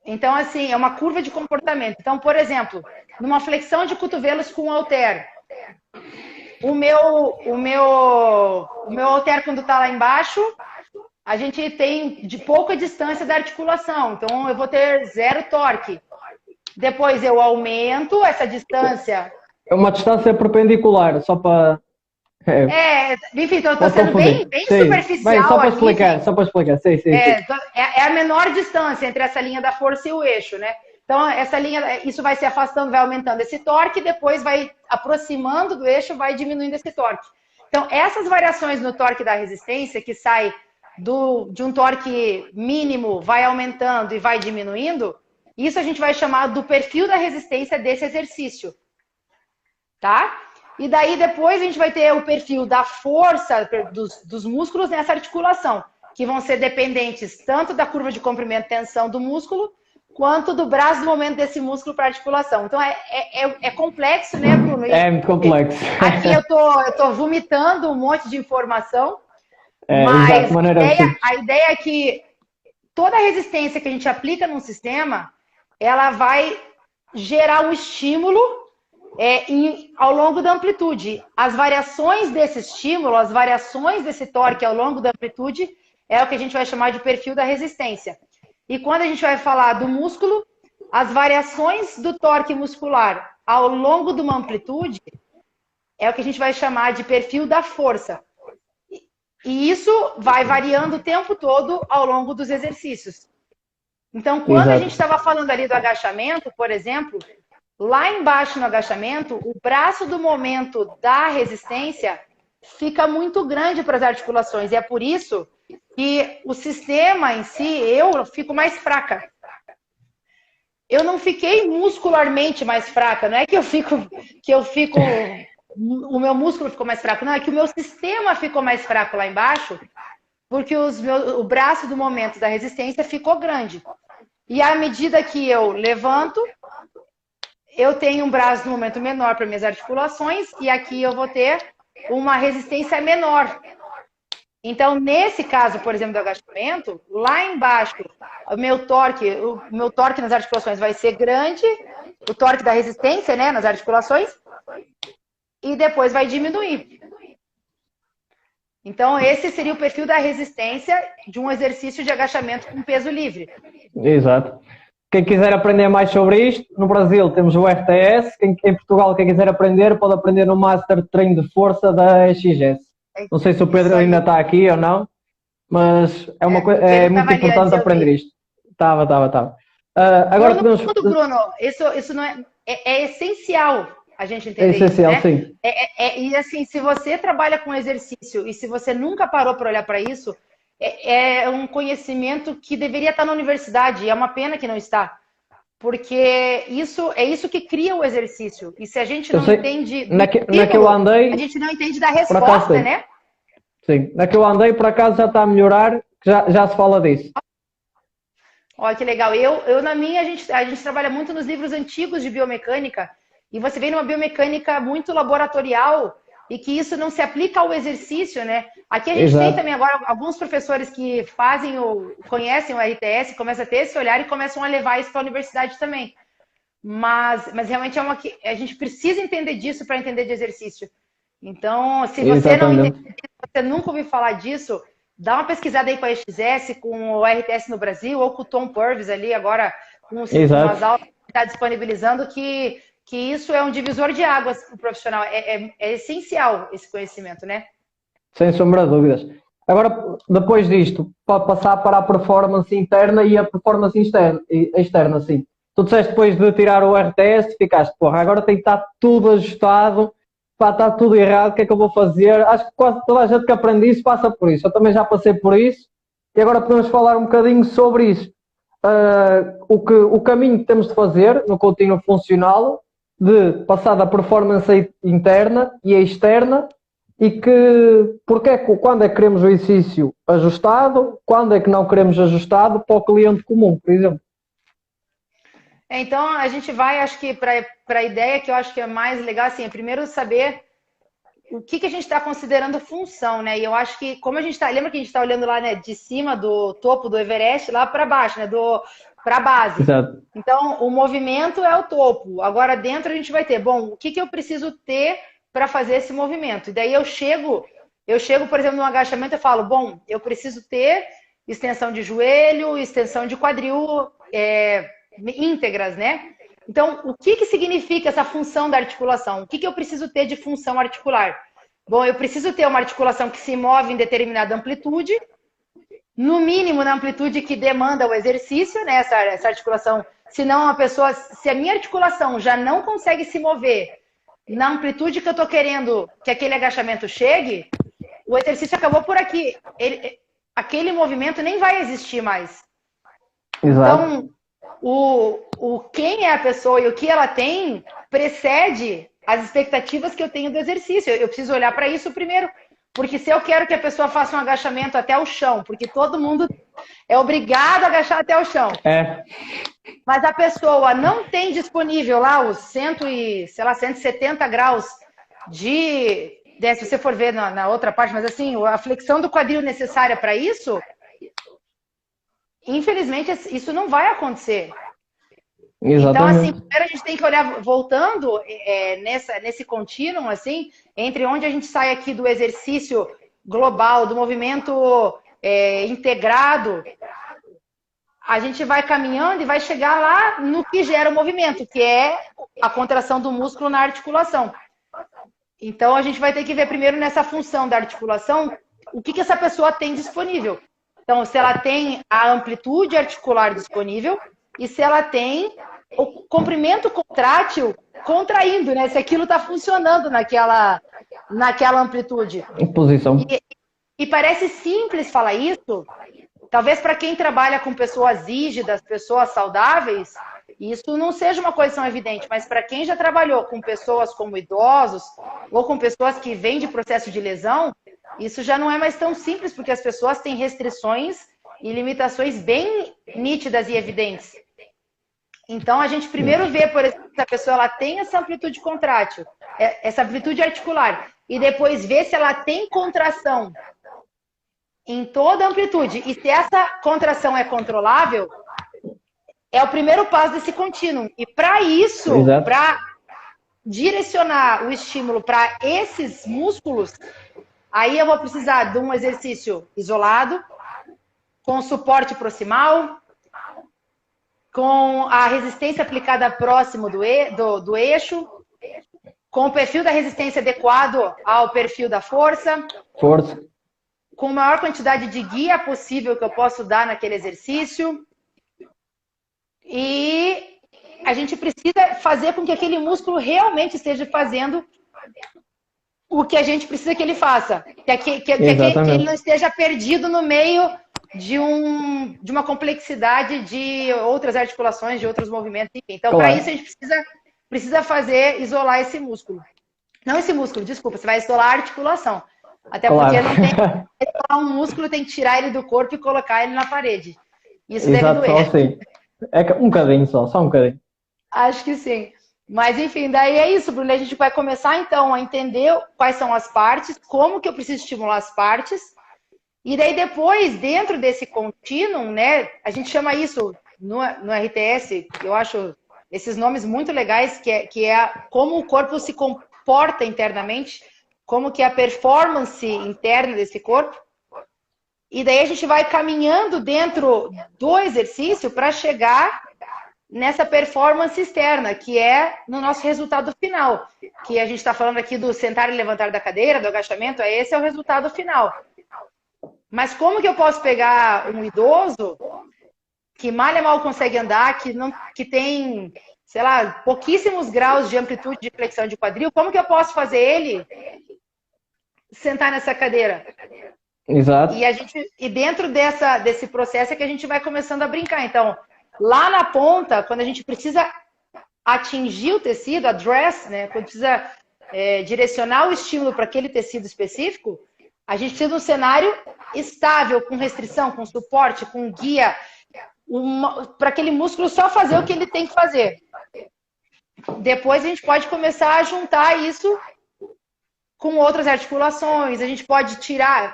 Então, assim, é uma curva de comportamento. Então, por exemplo, numa flexão de cotovelos com halter, o meu halter, quando está lá embaixo, a gente tem de pouca distância da articulação. Então, eu vou ter 0 torque. Depois eu aumento essa distância. É uma distância perpendicular, só para... enfim, então eu estou sendo bem superficial. Bem, só para aqui, explicar, sim. É a menor distância entre essa linha da força e o eixo, né? Então, essa linha, isso vai se afastando, vai aumentando esse torque, depois vai aproximando do eixo, vai diminuindo esse torque. Então, essas variações no torque da resistência, que sai de um torque mínimo, vai aumentando e vai diminuindo, isso a gente vai chamar do perfil da resistência desse exercício. Tá? E daí depois a gente vai ter o perfil da força dos músculos nessa articulação, que vão ser dependentes tanto da curva de comprimento e tensão do músculo, quanto do braço do momento desse músculo para a articulação. Então é complexo, né, Bruno? É muito complexo. Aqui eu tô vomitando um monte de informação, mas a ideia é que toda resistência que a gente aplica num sistema, ela vai gerar um estímulo ao longo da amplitude. As variações desse estímulo, as variações desse torque ao longo da amplitude, é o que a gente vai chamar de perfil da resistência. E quando a gente vai falar do músculo, as variações do torque muscular ao longo de uma amplitude é o que a gente vai chamar de perfil da força. E isso vai variando o tempo todo ao longo dos exercícios. Então, quando a gente Exato. estava falando ali do agachamento, por exemplo, lá embaixo no agachamento, o braço do momento da resistência fica muito grande para as articulações. E é por isso que o sistema em si, eu fico mais fraca. Eu não fiquei muscularmente mais fraca, não é que eu fico o meu músculo ficou mais fraco, não, é que o meu sistema ficou mais fraco lá embaixo, porque o braço do momento da resistência ficou grande. E à medida que eu levanto, eu tenho um braço no momento menor para minhas articulações e aqui eu vou ter uma resistência menor. Então, nesse caso, por exemplo, do agachamento, lá embaixo, o meu torque nas articulações vai ser grande, o torque da resistência, né, nas articulações, e depois vai diminuir. Então, esse seria o perfil da resistência de um exercício de agachamento com peso livre. Exato. Quem quiser aprender mais sobre isto, no Brasil temos o RTS, em Portugal quem quiser aprender pode aprender no Master de Treino de Força da XS. Não sei se o Pedro ainda está aqui ou não, mas é muito importante aprender isto. Estava. Agora no podemos... fundo, Bruno, isso não é essencial a gente entender isso, né? Sim. E assim, se você trabalha com exercício e se você nunca parou para olhar para isso, é um conhecimento que deveria estar na universidade, e é uma pena que não está. Porque isso que cria o exercício. E se a gente não entende do estímulo, a gente não entende da resposta, né? Sim, na que eu andei, por acaso já está a melhorar, já se fala disso. Olha que legal. A gente trabalha muito nos livros antigos de biomecânica, e você vê numa biomecânica muito laboratorial, e que isso não se aplica ao exercício, né? Aqui a gente tem também agora alguns professores que conhecem o RTS, começam a ter esse olhar e começam a levar isso para a universidade também. Mas realmente a gente precisa entender disso para entender de exercício. Então, se você não entende, se você nunca ouviu falar disso, dá uma pesquisada aí com a XS, com o RTS no Brasil, ou com o Tom Purvis ali, agora com umas aulas que está disponibilizando, que isso é um divisor de águas para o profissional. É essencial esse conhecimento, né? Sem sombra de dúvidas. Agora, depois disto, pode passar para a performance interna e a performance externa, sim. Tu disseste depois de tirar o RTS, ficaste, porra, agora tem que estar tudo ajustado, está tudo errado, o que é que eu vou fazer? Acho que quase toda a gente que aprende isso passa por isso. Eu também já passei por isso e agora podemos falar um bocadinho sobre isso. O caminho que temos de fazer no contínuo funcional, de passar da performance interna e externa, e quando é que queremos o exercício ajustado, quando é que não queremos ajustado para o cliente comum, por exemplo. Então, a gente vai, acho que, para a ideia que eu acho que é mais legal, assim, é primeiro saber o que a gente está considerando função, né? E eu acho que, como a gente está... Lembra que a gente está olhando lá, né, de cima do topo do Everest, lá para baixo, né, para a base. Exato. Então, o movimento é o topo. Agora, dentro a gente vai ter, bom, o que eu preciso ter para fazer esse movimento? E daí eu chego, por exemplo, no agachamento e falo, bom, eu preciso ter extensão de joelho, extensão de quadril, íntegras, né? Então, o que significa essa função da articulação? O que eu preciso ter de função articular? Bom, eu preciso ter uma articulação que se move em determinada amplitude, no mínimo na amplitude que demanda o exercício, né? Essa articulação, senão se a minha articulação já não consegue se mover na amplitude que eu estou querendo que aquele agachamento chegue, o exercício acabou por aqui. Aquele movimento nem vai existir mais. Exato. Então, quem é a pessoa e o que ela tem precede as expectativas que eu tenho do exercício. Eu preciso olhar para isso primeiro, porque se eu quero que a pessoa faça um agachamento até o chão, porque todo mundo é obrigado a agachar até o chão. Mas a pessoa não tem disponível lá os 170 graus se você for ver na outra parte, mas assim, a flexão do quadril necessária para isso, infelizmente, isso não vai acontecer. Exatamente. Então, assim, primeiro a gente tem que olhar, voltando nesse contínuo, assim, entre onde a gente sai aqui do exercício global, do movimento integrado, a gente vai caminhando e vai chegar lá no que gera o movimento, que é a contração do músculo na articulação. Então, a gente vai ter que ver primeiro nessa função da articulação, o que essa pessoa tem disponível. Então, se ela tem a amplitude articular disponível e se ela tem o comprimento contrátil contraindo, né? Se aquilo está funcionando naquela amplitude. Em posição. E parece simples falar isso, talvez para quem trabalha com pessoas rígidas, pessoas saudáveis, isso não seja uma coisa tão evidente, mas para quem já trabalhou com pessoas como idosos ou com pessoas que vêm de processo de lesão, isso já não é mais tão simples, porque as pessoas têm restrições e limitações bem nítidas e evidentes. Então, a gente primeiro vê, por exemplo, se a pessoa ela tem essa amplitude contrátil, essa amplitude articular, e depois vê se ela tem contração em toda a amplitude. E se essa contração é controlável, é o primeiro passo desse contínuo. E para isso, para direcionar o estímulo para esses músculos, aí eu vou precisar de um exercício isolado, com suporte proximal, com a resistência aplicada próximo do eixo, com o perfil da resistência adequado ao perfil da força. Com a maior quantidade de guia possível que eu posso dar naquele exercício. E a gente precisa fazer com que aquele músculo realmente esteja fazendo o que a gente precisa que ele faça. Que ele não esteja perdido no meio de uma complexidade de outras articulações, de outros movimentos, enfim. Então, para isso, a gente precisa isolar esse músculo. Não esse músculo, desculpa, você vai isolar a articulação. Até porque não tem que isolar um músculo, tem que tirar ele do corpo e colocar ele na parede. Isso deve doer. Só assim. É um bocadinho só um bocadinho. Acho que sim. Mas, enfim, daí é isso, Bruno. A gente vai começar, então, a entender quais são as partes, como que eu preciso estimular as partes. E daí, depois, dentro desse contínuo, né, a gente chama isso, no RTS, eu acho esses nomes muito legais, que é como o corpo se comporta internamente, como que é a performance interna desse corpo. E daí a gente vai caminhando dentro do exercício para chegar nessa performance externa, que é no nosso resultado final. Que a gente está falando aqui do sentar e levantar da cadeira, do agachamento, esse é o resultado final. Mas como que eu posso pegar um idoso que mal e mal consegue andar, que tem, sei lá, pouquíssimos graus de amplitude de flexão de quadril, como que eu posso fazer ele sentar nessa cadeira? Exato. E dentro desse processo é que a gente vai começando a brincar. Então, lá na ponta, quando a gente precisa atingir o tecido, address, né, quando precisa direcionar o estímulo para aquele tecido específico, a gente precisa de um cenário estável, com restrição, com suporte, com guia, para aquele músculo só fazer o que ele tem que fazer. Depois a gente pode começar a juntar isso com outras articulações, a gente pode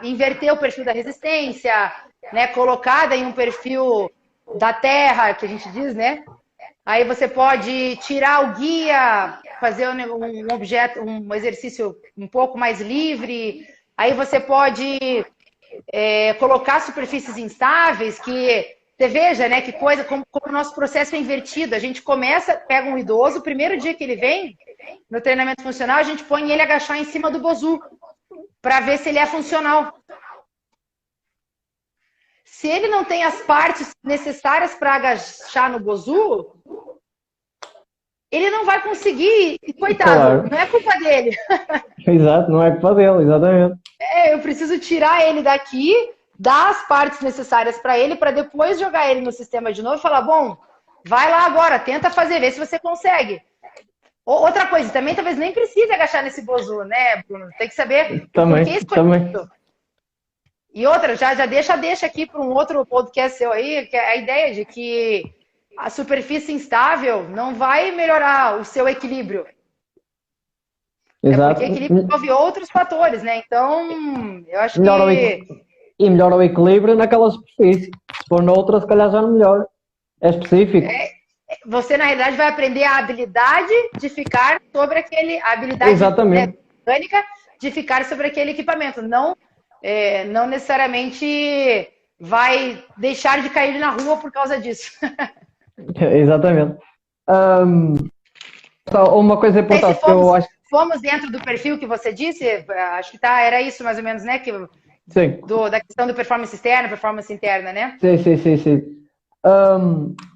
inverter o perfil da resistência, né, colocar daí um perfil da terra, que a gente diz, né? Aí você pode tirar o guia, fazer um exercício um pouco mais livre. Aí você pode colocar superfícies instáveis, que você veja, né, que coisa, como o nosso processo é invertido. A gente pega um idoso, o primeiro dia que ele vem, no treinamento funcional, a gente põe ele agachar em cima do bozu, para ver se ele é funcional. Se ele não tem as partes necessárias para agachar no bozu, ele não vai conseguir, e coitado, claro. Não é culpa dele. Exato, não é culpa dele, exatamente. Eu preciso tirar ele daqui, dar as partes necessárias para ele, para depois jogar ele no sistema de novo e falar, bom, vai lá agora, tenta fazer, vê se você consegue. Outra coisa, também talvez nem precise agachar nesse bozu, né, Bruno? Tem que saber também, por que escolher isso. E outra, já deixa aqui para um outro podcast seu aí, que é a ideia de que a superfície instável não vai melhorar o seu equilíbrio. Exato. É porque equilíbrio envolve outros fatores, né? Então, eu acho E melhora o equilíbrio naquela superfície. Se for noutra, se calhar já não melhora. É específico. Você, na realidade, vai aprender a habilidade de ficar sobre aquele... A habilidade mecânica de ficar sobre aquele equipamento. Não necessariamente vai deixar de cair na rua por causa disso. Exatamente. Uma coisa importante que eu acho... fomos dentro do perfil que você disse, acho que era isso mais ou menos, né? Sim. Da questão do performance externa, performance interna, né? Sim.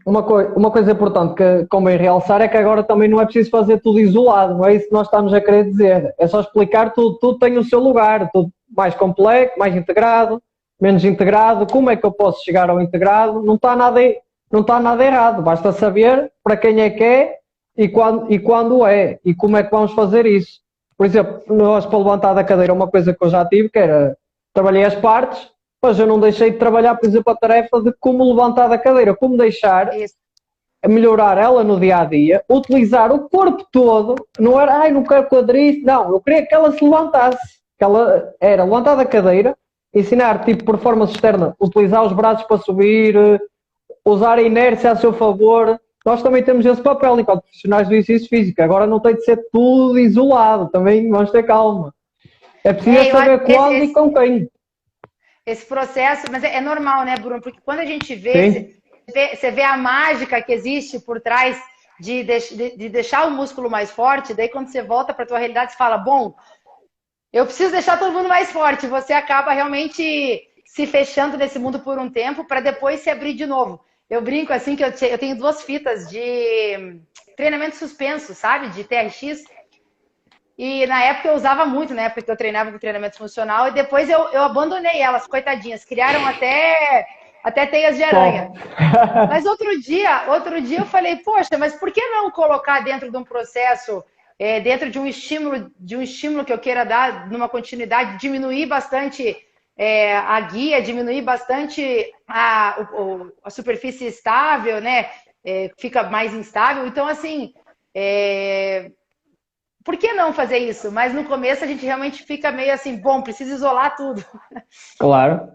Uma coisa importante que convém realçar é que agora também não é preciso fazer tudo isolado, não é isso que nós estamos a querer dizer. É só explicar tudo tem o seu lugar, tudo mais complexo, mais integrado, menos integrado. Como é que eu posso chegar ao integrado? Não está nada errado, basta saber para quem é que é e quando é e como é que vamos fazer isso. Por exemplo, nós para levantar da cadeira, uma coisa que eu já tive, que era, trabalhei as partes, mas eu não deixei de trabalhar, por exemplo, a tarefa de como levantar da cadeira, como deixar Isso. melhorar ela no dia a dia, utilizar o corpo todo, não era, não quero quadris, não, eu queria que ela se levantasse, que ela era levantar da cadeira, ensinar tipo performance externa, utilizar os braços para subir, usar a inércia a seu favor. Nós também temos esse papel enquanto profissionais do exercício físico. Agora não tem de ser tudo isolado, também vamos ter calma. É preciso saber quando e com quem. Esse processo, mas é normal, né, Bruno? Porque quando a gente Sim. você vê a mágica que existe por trás de deixar o músculo mais forte, daí quando você volta para a tua realidade, você fala, bom, eu preciso deixar todo mundo mais forte. Você acaba realmente se fechando nesse mundo por um tempo para depois se abrir de novo. Eu brinco assim que eu tenho 2 fitas de treinamento suspenso, sabe? De TRX. E na época eu usava muito, na época que eu treinava com treinamento funcional, e depois eu abandonei elas, coitadinhas. Criaram até teias de aranha. Mas outro dia eu falei, poxa, mas por que não colocar dentro de um processo, dentro de um estímulo que eu queira dar numa continuidade, diminuir bastante a guia, diminuir bastante a superfície estável, né? Fica mais instável. Então, assim, por que não fazer isso? Mas no começo a gente realmente fica meio assim, bom, precisa isolar tudo. Claro.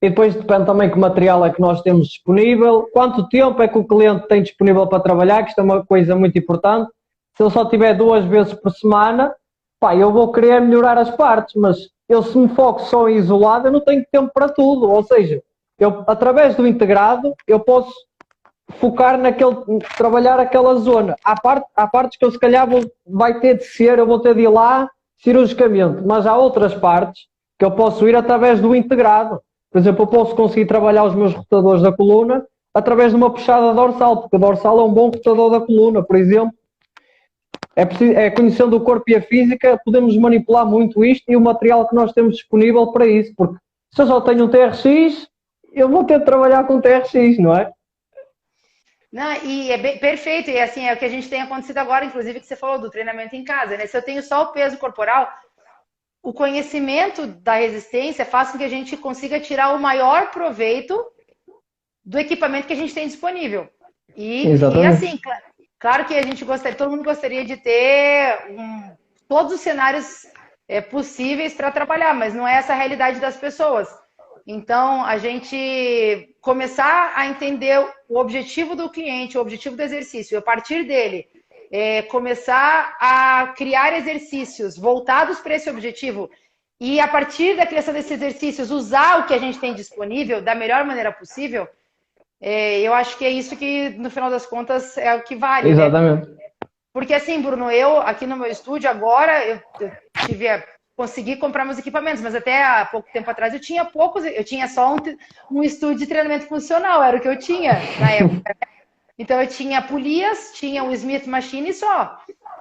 E depois depende também que material é que nós temos disponível, quanto tempo é que o cliente tem disponível para trabalhar, que isto é uma coisa muito importante. Se ele só tiver 2 vezes por semana, pá, eu vou querer melhorar as partes, mas eu se me foco só em isolado, eu não tenho tempo para tudo. Ou seja, eu, através do integrado, eu posso focar trabalhar aquela zona. Há partes que eu se calhar vai ter de ser, eu vou ter de ir lá cirurgicamente, mas há outras partes que eu posso ir através do integrado. Por exemplo, eu posso conseguir trabalhar os meus rotadores da coluna através de uma puxada dorsal, porque o dorsal é um bom rotador da coluna, por exemplo. Conhecendo o corpo e a física, podemos manipular muito isto e o material que nós temos disponível para isso, porque se eu só tenho um TRX, eu vou ter de trabalhar com TRX, não é? Não, e é perfeito, e assim, é o que a gente tem acontecido agora, inclusive, que você falou do treinamento em casa, né? Se eu tenho só o peso corporal, o conhecimento da resistência faz com que a gente consiga tirar o maior proveito do equipamento que a gente tem disponível. E assim, claro que a gente gostaria, todo mundo gostaria de ter todos os cenários possíveis para trabalhar, mas não é essa a realidade das pessoas. Então, a gente começar a entender o objetivo do cliente, o objetivo do exercício, e a partir dele, começar a criar exercícios voltados para esse objetivo e, a partir da criação desses exercícios, usar o que a gente tem disponível da melhor maneira possível, eu acho que é isso que, no final das contas, é o que vale. Exatamente. Né? Porque, assim, Bruno, eu, aqui no meu estúdio, agora, eu consegui comprar meus equipamentos, mas até há pouco tempo atrás eu tinha só um estúdio de treinamento funcional, era o que eu tinha na época. Então eu tinha polias, tinha o Smith Machine só.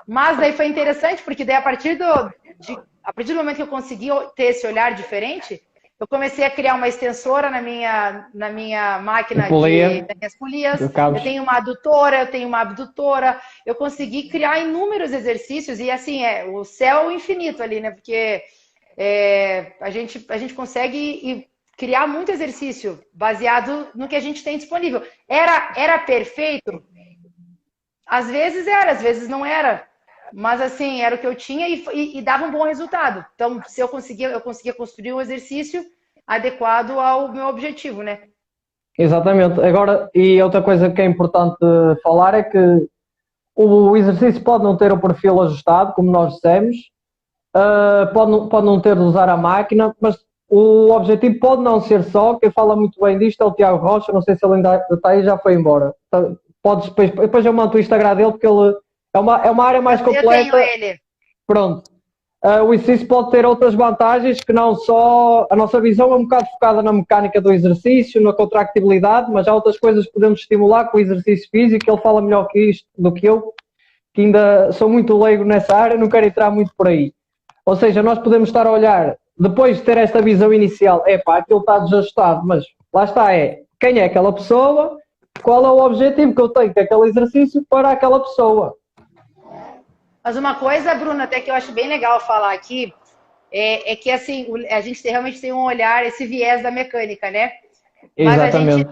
Mas daí foi interessante, porque daí a partir do momento que eu consegui ter esse olhar diferente, eu comecei a criar uma extensora na minha máquina das minhas polias. Eu tenho uma adutora, eu tenho uma abdutora. Eu consegui criar inúmeros exercícios e assim, o céu é o infinito ali, né? Porque a gente consegue criar muito exercício baseado no que a gente tem disponível. Era perfeito? Às vezes era, às vezes não era. Mas assim, era o que eu tinha e dava um bom resultado. Então, se eu conseguia construir um exercício adequado ao meu objetivo, né? Exatamente. Agora, e outra coisa que é importante falar é que o exercício pode não ter o perfil ajustado, como nós dissemos, pode não ter de usar a máquina, mas o objetivo pode não ser só, quem fala muito bem disto é o Tiago Rocha, não sei se ele ainda está aí, já foi embora. Depois eu mando o Instagram dele, porque ele é uma área mais completa. Eu tenho ele. Pronto. O exercício pode ter outras vantagens que não só... A nossa visão é um bocado focada na mecânica do exercício, na contractibilidade, mas há outras coisas que podemos estimular com o exercício físico. Ele fala melhor que isto do que eu, que ainda sou muito leigo nessa área, não quero entrar muito por aí. Ou seja, nós podemos estar a olhar, depois de ter esta visão inicial, aquilo está desajustado, mas lá está, quem é aquela pessoa, qual é o objetivo que eu tenho com aquele exercício para aquela pessoa. Mas uma coisa, Bruna, até que eu acho bem legal falar aqui, é que assim, a gente realmente tem um olhar, esse viés da mecânica, né? Mas Exatamente.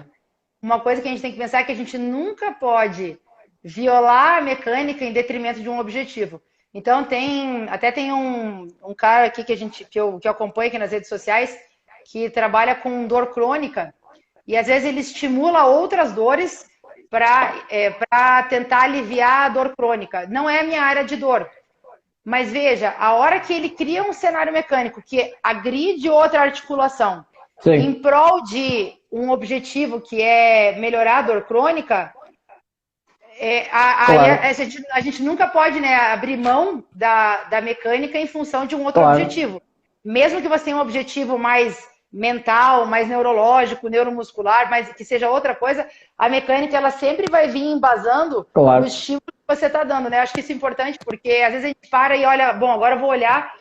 uma coisa que a gente tem que pensar é que a gente nunca pode violar a mecânica em detrimento de um objetivo. Então até tem um cara aqui que eu acompanho aqui nas redes sociais, que trabalha com dor crônica, e às vezes ele estimula outras dores para tentar aliviar a dor crônica. Não é a minha área de dor. Mas veja, a hora que ele cria um cenário mecânico que agride outra articulação, Sim. em prol de um objetivo que é melhorar a dor crônica, Claro. a gente nunca pode, né, abrir mão da mecânica em função de um outro Claro. objetivo. Mesmo que você tenha um objetivo mais mental, mais neurológico, neuromuscular, mas que seja outra coisa, a mecânica ela sempre vai vir embasando Claro. o estímulo que você está dando, né? Acho que isso é importante, porque às vezes a gente para e olha, bom, agora eu vou olhar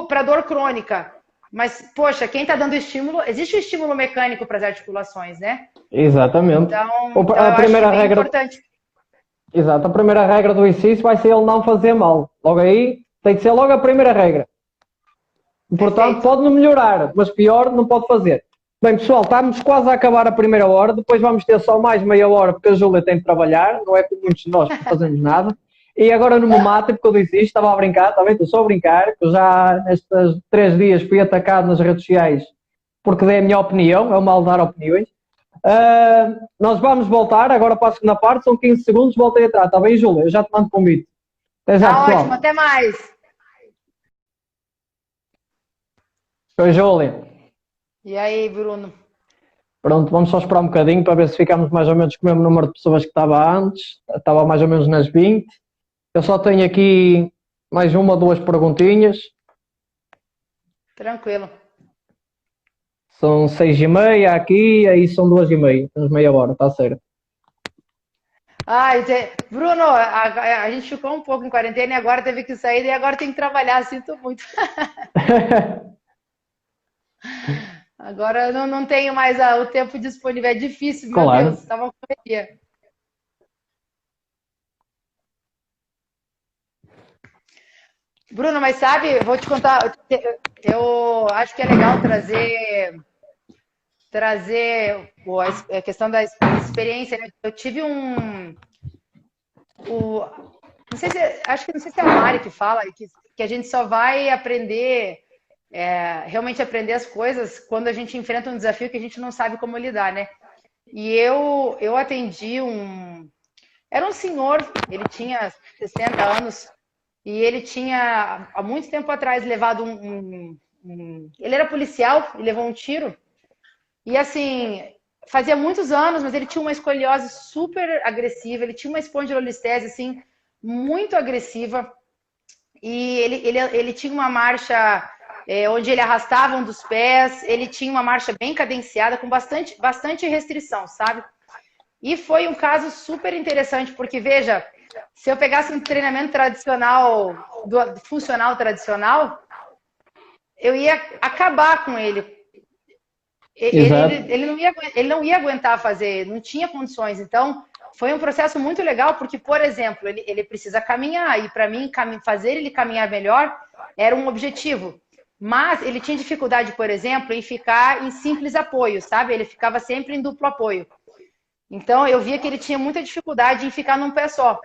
para a dor crônica. Mas, poxa, quem está dando estímulo, existe o estímulo mecânico para as articulações, né? Exatamente. Então A eu primeira acho bem regra... importante. Exato, a primeira regra do exercício vai ser ele não fazer mal. Logo aí, tem que ser logo a primeira regra. Portanto, Perfeito. pode não melhorar, mas pior não pode fazer. Bem, pessoal, estamos quase a acabar a primeira hora, depois vamos ter só mais meia hora, porque a Júlia tem de trabalhar, não é como muitos de nós que fazemos nada. E agora não me matem, porque eu disse isto, estava a brincar, também estou só a brincar, que eu já nestes 3 dias fui atacado nas redes sociais porque dei a minha opinião, é o mal dar opiniões. Nós vamos voltar agora para a segunda parte, são 15 segundos, voltei atrás, está bem, Júlia? Eu já te mando convite. Até já, Tá pessoal. ótimo, até mais. Oi, Júlia. E aí, Bruno? Pronto, vamos só esperar um bocadinho para ver se ficamos mais ou menos com o mesmo número de pessoas que estava antes. Estava mais ou menos nas 20. Eu só tenho aqui mais uma ou duas perguntinhas. Tranquilo. São 6h30 aqui, aí são 2h30. Temos meia hora, está certo. Bruno, a gente ficou um pouco em quarentena e agora teve que sair e agora tem que trabalhar, sinto muito. Agora eu não tenho mais o tempo disponível, é difícil, meu Claro. Deus, estava com correria. Bruno, mas sabe, vou te contar, eu acho que é legal trazer a questão da experiência, né? Eu tive não sei se é a Mari que fala que a gente só vai aprender, realmente aprender as coisas quando a gente enfrenta um desafio que a gente não sabe como lidar, né? E eu atendi era um senhor, ele tinha 60 anos e ele tinha há muito tempo atrás levado ele era policial e levou um tiro. E assim, fazia muitos anos, mas ele tinha uma escoliose super agressiva, ele tinha uma espondilolistese, assim, muito agressiva. E ele tinha uma marcha onde ele arrastava um dos pés, ele tinha uma marcha bem cadenciada, com bastante restrição, sabe? E foi um caso super interessante, porque, veja, se eu pegasse um treinamento tradicional, funcional tradicional, eu ia acabar com ele. Ele não ia aguentar fazer, não tinha condições. Então, foi um processo muito legal, porque, por exemplo, ele precisa caminhar, e para mim, fazer ele caminhar melhor era um objetivo. Mas ele tinha dificuldade, por exemplo, em ficar em simples apoio, sabe? Ele ficava sempre em duplo apoio. Então, eu via que ele tinha muita dificuldade em ficar num pé só.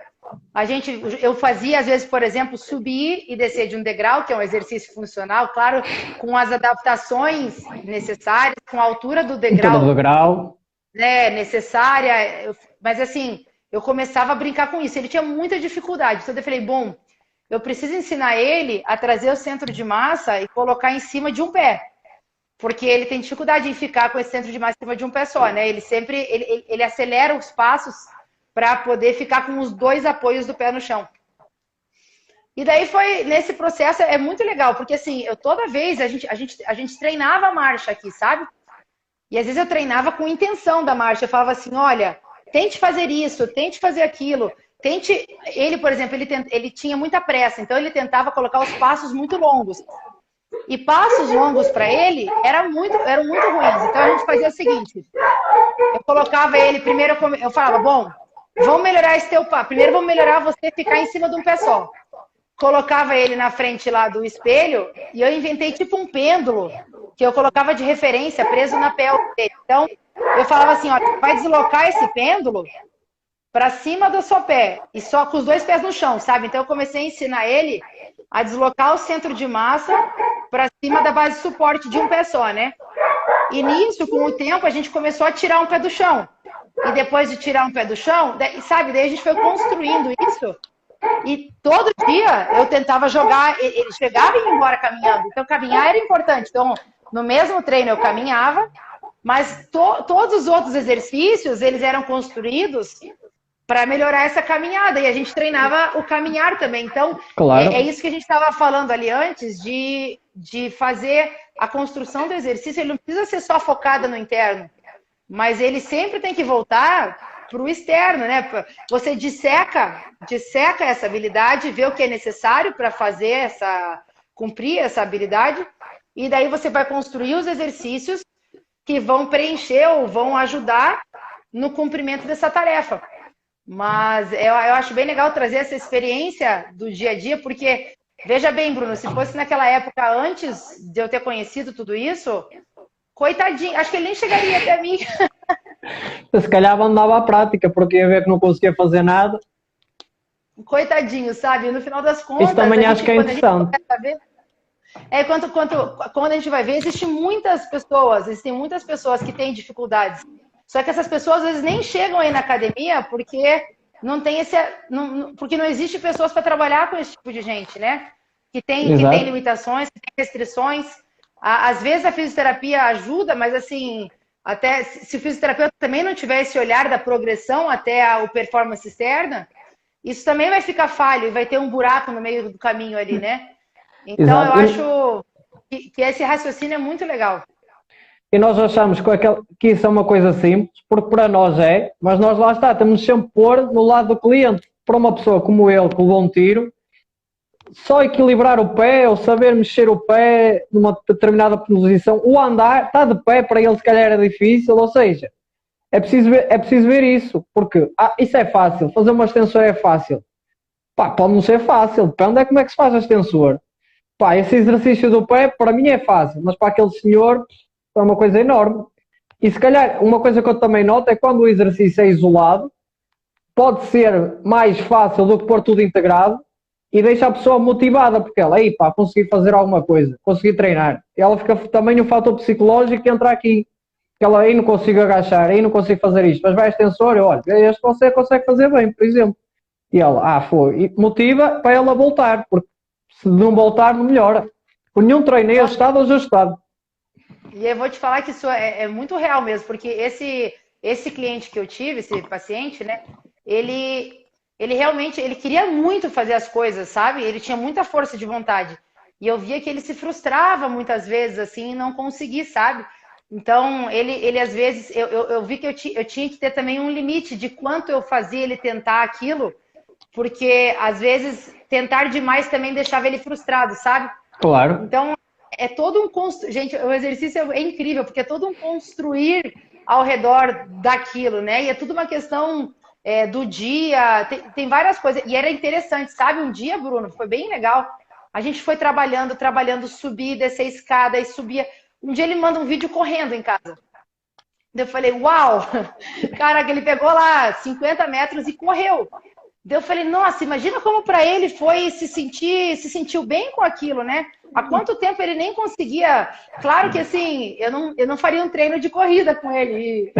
Eu fazia, às vezes, por exemplo, subir e descer de um degrau, que é um exercício funcional, claro, com as adaptações necessárias, com a altura do degrau, né, necessária. Mas, assim, eu começava a brincar com isso. Ele tinha muita dificuldade. Então, eu falei, bom, eu preciso ensinar ele a trazer o centro de massa e colocar em cima de um pé. Porque ele tem dificuldade em ficar com esse centro de massa em cima de um pé só, né? Ele acelera os passos para poder ficar com os dois apoios do pé no chão. E daí foi, nesse processo, é muito legal, porque assim, eu toda vez, a gente treinava a marcha aqui, sabe? E às vezes eu treinava com intenção da marcha. Eu falava assim, olha, tente fazer isso, tente fazer aquilo. Tente. Ele, por exemplo, ele tinha muita pressa, então ele tentava colocar os passos muito longos. E passos longos para ele eram muito ruins. Então a gente fazia o seguinte: eu colocava ele, primeiro eu falava, bom, vamos melhorar esse teu passo. Primeiro vamos melhorar você ficar em cima de um pé só. Colocava ele na frente lá do espelho e eu inventei tipo um pêndulo que eu colocava de referência preso na pele dele. Então, eu falava assim, olha, vai deslocar esse pêndulo para cima do seu pé e só com os dois pés no chão, sabe? Então, eu comecei a ensinar ele a deslocar o centro de massa para cima da base de suporte de um pé só, né? E nisso, com o tempo, a gente começou a tirar um pé do chão. E depois de tirar um pé do chão, sabe? Daí a gente foi construindo isso. E todo dia eu tentava jogar, ele chegava e ia embora caminhando. Então, caminhar era importante. Então, no mesmo treino eu caminhava, mas todos os outros exercícios, eles eram construídos para melhorar essa caminhada. E a gente treinava o caminhar também. Então, Claro. é isso que a gente estava falando ali antes, de fazer a construção do exercício. Ele não precisa ser só focado no interno, mas ele sempre tem que voltar para o externo, né? Você disseca essa habilidade, vê o que é necessário para cumprir essa habilidade, e daí você vai construir os exercícios que vão preencher ou vão ajudar no cumprimento dessa tarefa. Mas eu acho bem legal trazer essa experiência do dia a dia, porque, veja bem, Bruno, se fosse naquela época antes de eu ter conhecido tudo isso, coitadinho, acho que ele nem chegaria até mim. Se calhar abandonava a prática, porque ia ver que não conseguia fazer nada. Coitadinho, sabe? No final das contas, isso também acho que é interessante. Quando a gente vai ver, existem muitas pessoas que têm dificuldades. Só que essas pessoas às vezes nem chegam aí na academia porque porque não existe pessoas para trabalhar com esse tipo de gente, né? Que tem limitações, que tem restrições. Às vezes a fisioterapia ajuda, mas assim, até se o fisioterapeuta também não tiver esse olhar da progressão até a performance externa, isso também vai ficar falho e vai ter um buraco no meio do caminho ali, né? Então, eu acho que esse raciocínio é muito legal. E nós achamos que isso é uma coisa simples, porque para nós é, mas nós lá está, temos sempre pôr no lado do cliente. Para uma pessoa como ele, que levou um tiro, só equilibrar o pé, ou saber mexer o pé numa determinada posição, o andar, está de pé, para ele se calhar era difícil, ou seja, é preciso ver isso, porque isso é fácil, fazer uma extensora é fácil. Pá, pode não ser fácil, depende de como é que se faz a extensora. Pá, esse exercício do pé, para mim é fácil, mas para aquele senhor é uma coisa enorme. E se calhar, uma coisa que eu também noto é que quando o exercício é isolado, pode ser mais fácil do que pôr tudo integrado e deixa a pessoa motivada, porque ela, aí pá, consegui fazer alguma coisa, consegui treinar. E ela fica também o fator psicológico que entra aqui. Que ela, aí não consigo agachar, aí não consigo fazer isto, mas vai a extensora, olha, este você consegue fazer bem, por exemplo. E ela, foi. E motiva para ela voltar, porque se não voltar, não melhora. Por nenhum treino é ajustado ou ajustado. E eu vou te falar que isso é muito real mesmo, porque esse cliente que eu tive, esse paciente, né, ele realmente, ele queria muito fazer as coisas, sabe? Ele tinha muita força de vontade. E eu via que ele se frustrava muitas vezes, assim, e não conseguia, sabe? Então, ele às vezes, eu vi que eu tinha que ter também um limite de quanto eu fazia ele tentar aquilo, porque às vezes tentar demais também deixava ele frustrado, sabe? Claro. Então, é todo um gente, o exercício é incrível, porque é todo um construir ao redor daquilo, né? E é tudo uma questão do dia, tem várias coisas. E era interessante, sabe? Um dia, Bruno, foi bem legal. A gente foi trabalhando, subir, descer a escada e subia. Um dia ele manda um vídeo correndo em casa. Eu falei, uau! Caraca, ele pegou lá 50 metros e correu. Eu falei, nossa, imagina como para ele foi se sentiu bem com aquilo, né? Há quanto tempo ele nem conseguia. Claro que assim, eu não faria um treino de corrida com ele.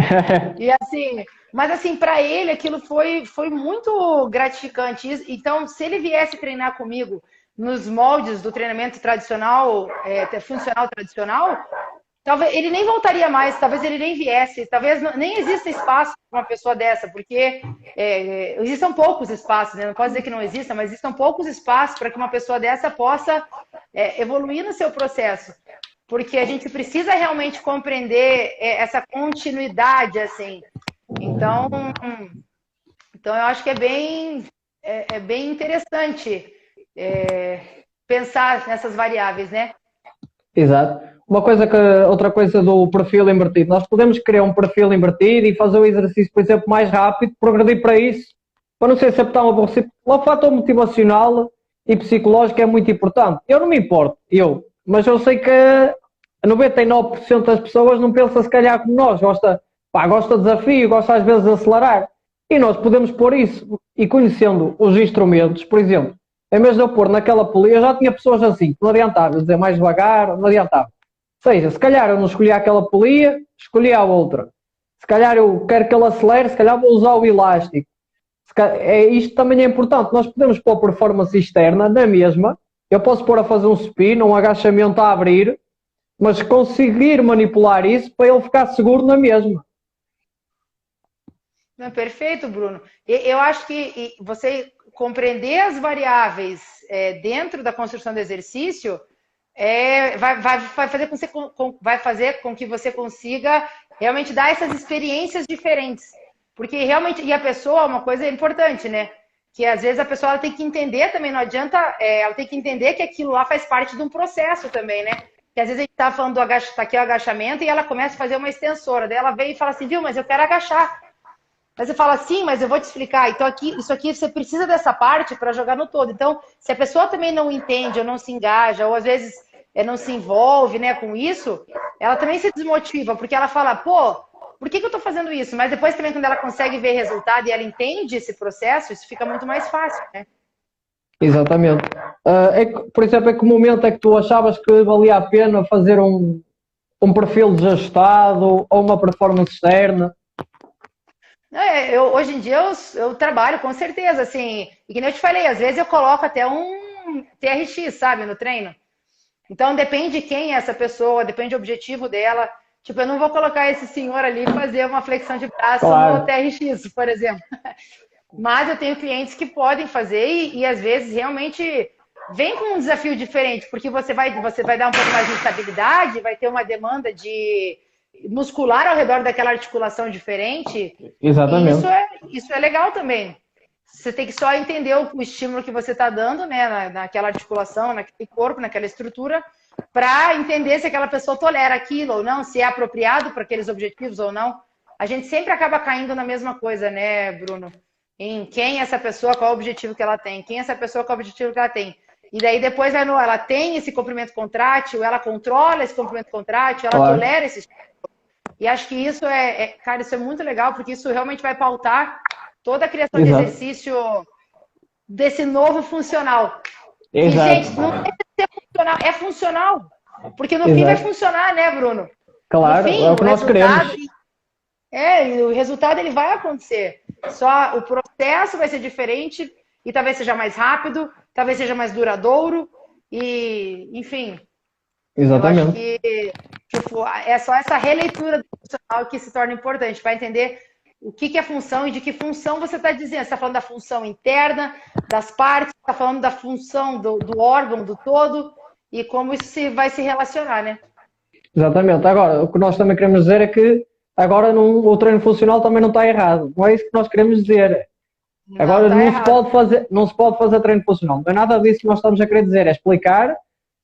E assim, mas assim, para ele aquilo foi muito gratificante. Então, se ele viesse treinar comigo nos moldes do treinamento tradicional, funcional tradicional, talvez ele nem voltaria mais, talvez ele nem viesse, talvez nem exista espaço para uma pessoa dessa, porque existam poucos espaços, né? Não posso dizer que não exista, mas existam poucos espaços para que uma pessoa dessa possa evoluir no seu processo, porque a gente precisa realmente compreender essa continuidade, assim. Então, eu acho que é bem interessante pensar nessas variáveis, né? Exato. Outra coisa do perfil invertido. Nós podemos criar um perfil invertido e fazer o exercício, por exemplo, mais rápido, progredir para isso, para não ser sempre tão aborrecido. O fator motivacional e psicológico é muito importante. Eu não me importo, mas eu sei que 99% das pessoas não pensa se calhar como nós, gosta de desafio, gosta às vezes de acelerar. E nós podemos pôr isso. E conhecendo os instrumentos, por exemplo, em vez de eu pôr naquela polia, eu já tinha pessoas assim, que não adiantava, eu dizer mais devagar, não adiantava. Ou seja, se calhar eu não escolhi aquela polia, escolhi a outra. Se calhar eu quero que ele acelere, se calhar vou usar o elástico. Isto também é importante. Nós podemos pôr performance externa na mesma. Eu posso pôr a fazer um spin, um agachamento a abrir, mas conseguir manipular isso para ele ficar seguro na mesma. Não, perfeito, Bruno. Eu acho que você compreender as variáveis dentro da construção do exercício vai fazer com que você consiga realmente dar essas experiências diferentes. Porque realmente, e a pessoa, uma coisa importante, né? Que às vezes a pessoa ela tem que entender também, não adianta, ela tem que entender que aquilo lá faz parte de um processo também, né? Que às vezes a gente tá falando tá aqui o agachamento e ela começa a fazer uma extensora. Daí ela vem e fala assim, viu, mas eu quero agachar. Mas você fala assim, mas eu vou te explicar. Então, isso aqui, você precisa dessa parte para jogar no todo. Então, se a pessoa também não entende, ou não se engaja, ou às vezes não se envolve, né, com isso, ela também se desmotiva, porque ela fala, pô, por que eu estou fazendo isso? Mas depois também, quando ela consegue ver resultado e ela entende esse processo, isso fica muito mais fácil, né? Exatamente. Por exemplo, em que momento é que tu achavas que valia a pena fazer um perfil desajustado ou uma performance externa? Hoje em dia eu trabalho com certeza, assim, e que nem eu te falei, às vezes eu coloco até um TRX, sabe, no treino. Então depende quem é essa pessoa, depende do objetivo dela. Tipo, eu não vou colocar esse senhor ali e fazer uma flexão de braço no TRX, por exemplo. Mas eu tenho clientes que podem fazer e às vezes realmente vem com um desafio diferente, porque você vai dar um pouco mais de estabilidade, vai ter uma demanda de muscular ao redor daquela articulação diferente. Exatamente. E isso é legal também. Você tem que só entender o estímulo que você está dando, né, naquela articulação, naquele corpo, naquela estrutura, para entender se aquela pessoa tolera aquilo ou não, se é apropriado para aqueles objetivos ou não. A gente sempre acaba caindo na mesma coisa, né, Bruno? Em quem é essa pessoa, qual é o objetivo que ela tem, quem é essa pessoa, qual é o objetivo que ela tem. E daí depois ela tem esse comprimento contrátil, ela controla esse comprimento contrátil, ela tolera esse estímulo. E acho que isso cara, isso é muito legal, porque isso realmente vai pautar toda a criação de exercício desse novo funcional. E, gente, não deve ser funcional, é funcional. Porque no fim vai funcionar, né, Bruno? Claro, no fim, é o que nós queremos. E o resultado ele vai acontecer. Só o processo vai ser diferente e talvez seja mais rápido, talvez seja mais duradouro e, enfim. Exatamente. Eu acho que tipo, é só essa releitura do funcional que se torna importante para entender o que é função e de que função você está dizendo. Você está falando da função interna, das partes, está falando da função do órgão, do todo, e como isso vai se relacionar, né? Exatamente. Agora, o que nós também queremos dizer é que agora o treino funcional também não está errado. Não é isso que nós queremos dizer. Agora não se pode fazer treino funcional. Não é nada disso que nós estamos a querer dizer. É explicar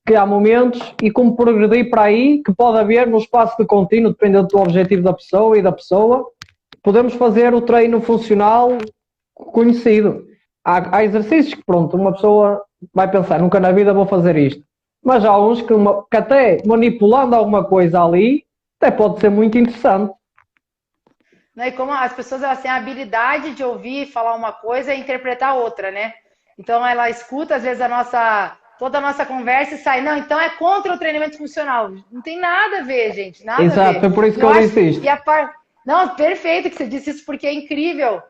que há momentos e como progredir para aí, que pode haver no espaço de contínuo, dependendo do objetivo da pessoa e da pessoa, podemos fazer o treino funcional conhecido. Há exercícios que, pronto, uma pessoa vai pensar, nunca na vida vou fazer isto. Mas há uns que até manipulando alguma coisa ali, até pode ser muito interessante. E como as pessoas elas têm a habilidade de ouvir falar uma coisa e interpretar outra, né? Então ela escuta, às vezes, toda a nossa conversa e sai, não, então é contra o treinamento funcional. Não tem nada a ver, gente, nada a ver. Exato, é por isso que eu disse isto. Não, perfeito que você disse isso, porque é incrível.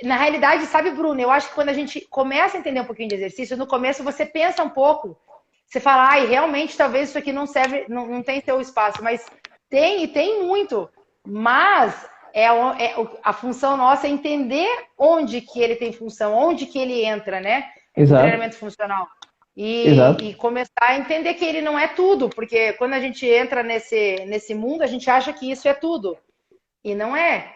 Na realidade, sabe, Bruno, eu acho que quando a gente começa a entender um pouquinho de exercício, no começo você pensa um pouco você fala, ai, realmente talvez isso aqui não serve, não tem seu espaço, mas tem e tem muito. Mas a função nossa é entender onde que ele tem função, onde que ele entra, né? No Exato, treinamento funcional. E exato, começar a entender que ele não é tudo, porque quando a gente entra nesse mundo, a gente acha que isso é tudo. E não é.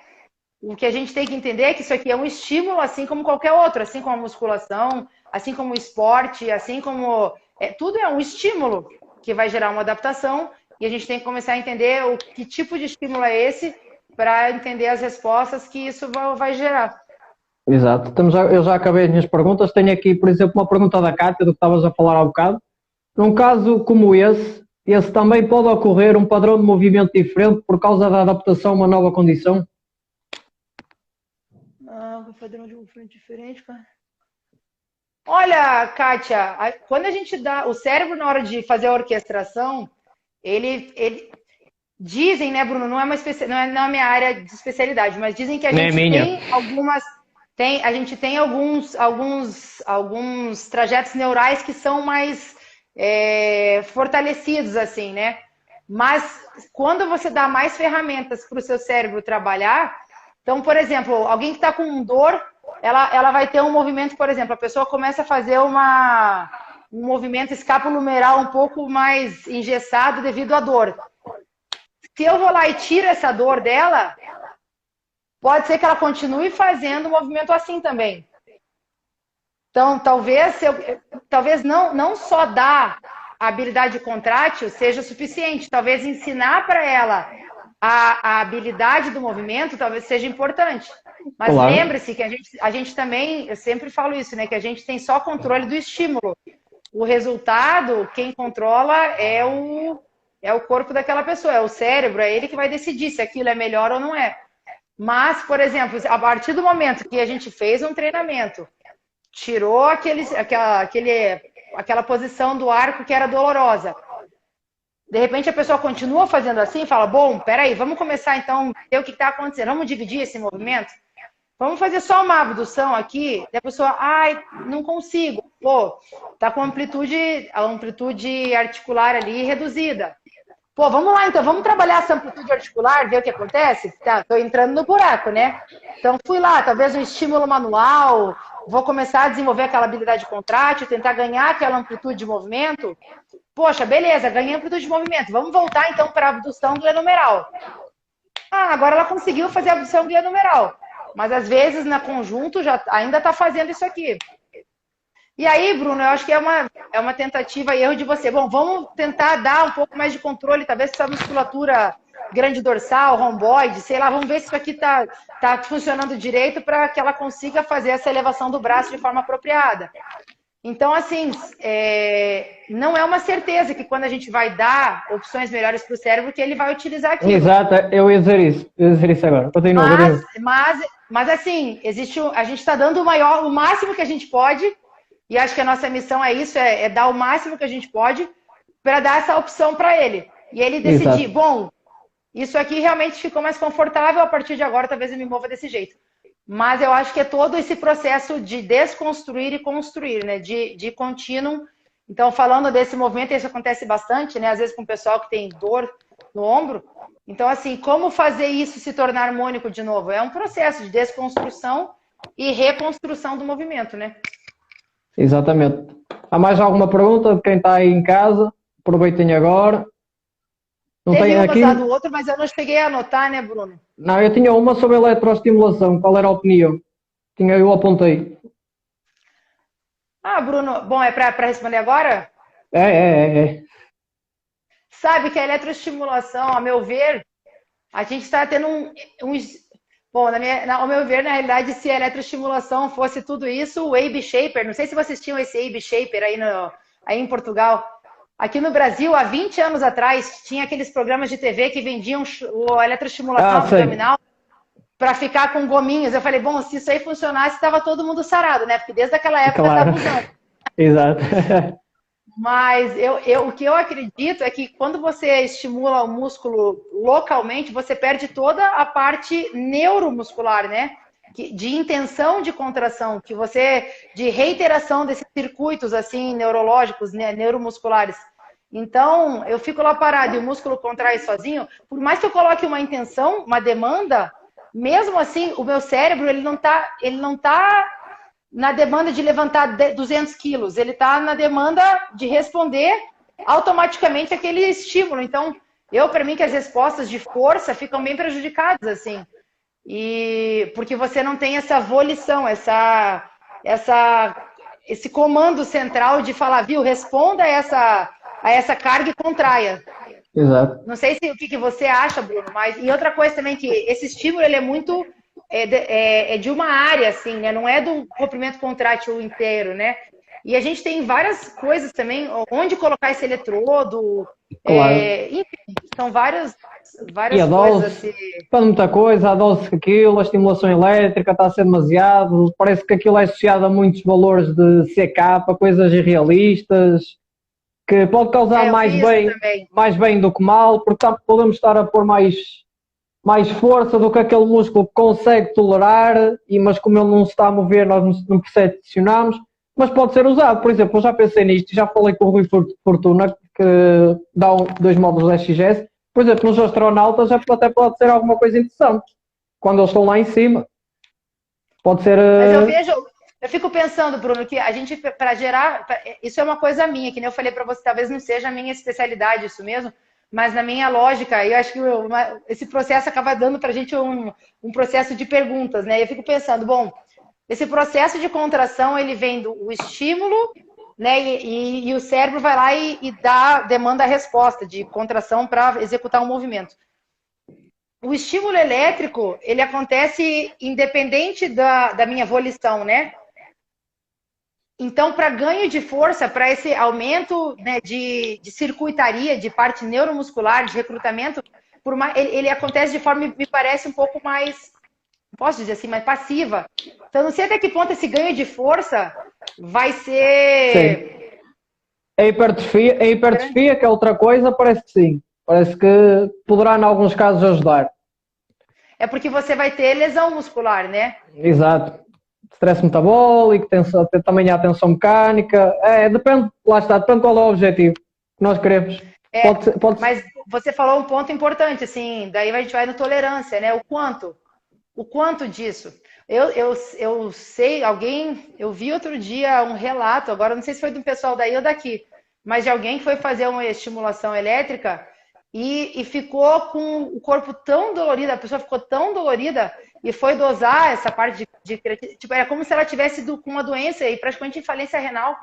O que a gente tem que entender é que isso aqui é um estímulo, assim como qualquer outro, assim como a musculação, assim como o esporte, assim como. Tudo é um estímulo que vai gerar uma adaptação, e a gente tem que começar a entender que tipo de estímulo é esse para entender as respostas que isso vai gerar. exato. Eu já acabei as minhas perguntas. Tenho aqui, por exemplo, uma pergunta da Cátia, do que estavas a falar há bocado. Num caso como esse também pode ocorrer um padrão de movimento diferente por causa da adaptação a uma nova condição? Um padrão de movimento diferente, cara. Olha, Kátia, quando a gente dá o cérebro na hora de fazer a orquestração, ele dizem, né, Bruno, não é minha área de especialidade, mas dizem que a Não é gente minha. tem a gente tem alguns trajetos neurais que são mais fortalecidos, assim, né? Mas quando você dá mais ferramentas para o seu cérebro trabalhar, então, por exemplo, alguém que está com dor, ela vai ter um movimento, por exemplo, a pessoa começa a fazer um movimento escapulohumeral um pouco mais engessado devido à dor. Se eu vou lá e tiro essa dor dela, pode ser que ela continue fazendo o movimento assim também. Então, talvez não só dar a habilidade contrátil seja suficiente. Talvez ensinar para ela a habilidade do movimento talvez seja importante. Mas Claro, lembre-se que a gente também, eu sempre falo isso, né? Que a gente tem só controle do estímulo. O resultado, quem controla é o corpo daquela pessoa, é o cérebro, é ele que vai decidir se aquilo é melhor ou não é. Mas, por exemplo, a partir do momento que a gente fez um treinamento, tirou aquela posição do arco que era dolorosa, de repente a pessoa continua fazendo assim, fala, bom, peraí, vamos começar então a ver o que está acontecendo, vamos dividir esse movimento? Vamos fazer só uma abdução aqui, e a pessoa, ai, não consigo. Pô, tá com a amplitude articular ali reduzida. Pô, vamos lá então, vamos trabalhar essa amplitude articular, ver o que acontece? Tá, tô entrando no buraco, né? Então fui lá, talvez um estímulo manual, vou começar a desenvolver aquela habilidade contrátil, tentar ganhar aquela amplitude de movimento. Poxa, beleza, ganhei amplitude de movimento. Vamos voltar então para a abdução glenomeral. Ah, agora ela conseguiu fazer a abdução glenomeral. Mas às vezes, na conjunto, ainda está fazendo isso aqui. E aí, Bruno, eu acho que é uma tentativa e erro de você. Bom, vamos tentar dar um pouco mais de controle, talvez essa musculatura grande dorsal, romboide, sei lá, vamos ver se isso aqui tá funcionando direito para que ela consiga fazer essa elevação do braço de forma apropriada. Então, assim, não é uma certeza que quando a gente vai dar opções melhores para o cérebro, que ele vai utilizar aquilo. exato, eu ia dizer isso agora. Continua, continua. Mas assim, a gente está dando o máximo que a gente pode, e acho que a nossa missão é isso, é dar o máximo que a gente pode para dar essa opção para ele. E ele decidir, Exato. bom, isso aqui realmente ficou mais confortável, a partir de agora talvez eu me mova desse jeito. Mas eu acho que é todo esse processo de desconstruir e construir, né? De contínuo. Então, falando desse movimento, isso acontece bastante, né? Às vezes com o pessoal que tem dor no ombro. Então, assim, como fazer isso se tornar harmônico de novo? É um processo de desconstrução e reconstrução do movimento, né? Exatamente. Há mais alguma pergunta de quem está aí em casa? Aproveitem agora. Não Teve tem umas lá aqui. do outro, mas eu não cheguei a anotar, né, Bruno? Não, eu tinha uma sobre eletroestimulação. Qual era a opinião? Eu apontei. Ah, Bruno, bom, é para responder agora? É. Sabe que a eletroestimulação, a meu ver, a gente está tendo bom, ao meu ver, na realidade, se a eletroestimulação fosse tudo isso, o Abe Shaper, não sei se vocês tinham esse Abe Shaper aí em Portugal. Aqui no Brasil, há 20 anos atrás, tinha aqueles programas de TV que vendiam a eletroestimulação Sei. abdominal para ficar com gominhos. Eu falei, bom, se isso aí funcionasse, estava todo mundo sarado, né? Porque desde aquela época Claro. estava usando. Exato. Mas o que eu acredito é que quando você estimula o músculo localmente, você perde toda a parte neuromuscular, né? de intenção de contração, de reiteração desses circuitos assim neurológicos, né, neuromusculares. Então, eu fico lá parado e o músculo contrai sozinho, por mais que eu coloque uma intenção, uma demanda, mesmo assim, o meu cérebro, ele não tá na demanda de levantar 200 quilos, ele está na demanda de responder automaticamente aquele estímulo. Então, para mim, que as respostas de força ficam bem prejudicadas, assim. E porque você não tem essa volição, esse comando central de falar, viu, responda a essa carga e contraia. Exato. Não sei o que você acha, Bruno, mas e outra coisa também que esse estímulo ele é muito de uma área, assim, né? Não é do comprimento contrátil inteiro, né? E a gente tem várias coisas também, onde colocar esse eletrodo, Claro. enfim, são várias E a dose, coisas. Assim. para muita coisa, a dose que aquilo, a estimulação elétrica está a ser demasiado, parece que aquilo é associado a muitos valores de CK, coisas irrealistas, que pode causar mais bem do que mal, porque podemos estar a pôr mais força do que aquele músculo consegue tolerar, mas como ele não se está a mover, nós não percepcionamos, mas pode ser usado. Por exemplo, eu já pensei nisto, já falei com o Rui Fortuna, que dá 2 módulos SXS. Por exemplo, nos astronautas até pode ser alguma coisa interessante, quando eles estão lá em cima. Pode ser... Mas eu fico pensando, Bruno, que a gente, para gerar... Isso é uma coisa minha, que nem eu falei para você, talvez não seja a minha especialidade isso mesmo, mas na minha lógica, eu acho que esse processo acaba dando para a gente um processo de perguntas, né? Eu fico pensando, bom, esse processo de contração, ele vem do estímulo, né? E o cérebro vai lá e demanda a resposta de contração para executar um movimento. O estímulo elétrico, ele acontece independente da minha volição, né? Então, para ganho de força, para esse aumento, né, de circuitaria, de parte neuromuscular, de recrutamento, ele acontece de forma, me parece, um pouco mais, posso dizer assim, mais passiva. Então, não sei até que ponto esse ganho de força vai ser... Sim. A hipertrofia, que é outra coisa, parece que sim. Parece que poderá, em alguns casos, ajudar. É porque você vai ter lesão muscular, né? Exato. Stress metabólico, também a tensão mecânica. Depende, lá está, depende qual é o objetivo que nós queremos. Mas você falou um ponto importante, assim, daí a gente vai no tolerância, né? O quanto disso. Eu sei, eu vi outro dia um relato, agora não sei se foi do pessoal daí ou daqui, mas de alguém que foi fazer uma estimulação elétrica e ficou com o corpo tão dolorido, a pessoa ficou tão dolorida e foi dosar essa parte tipo, era como se ela tivesse com uma doença e praticamente falência renal.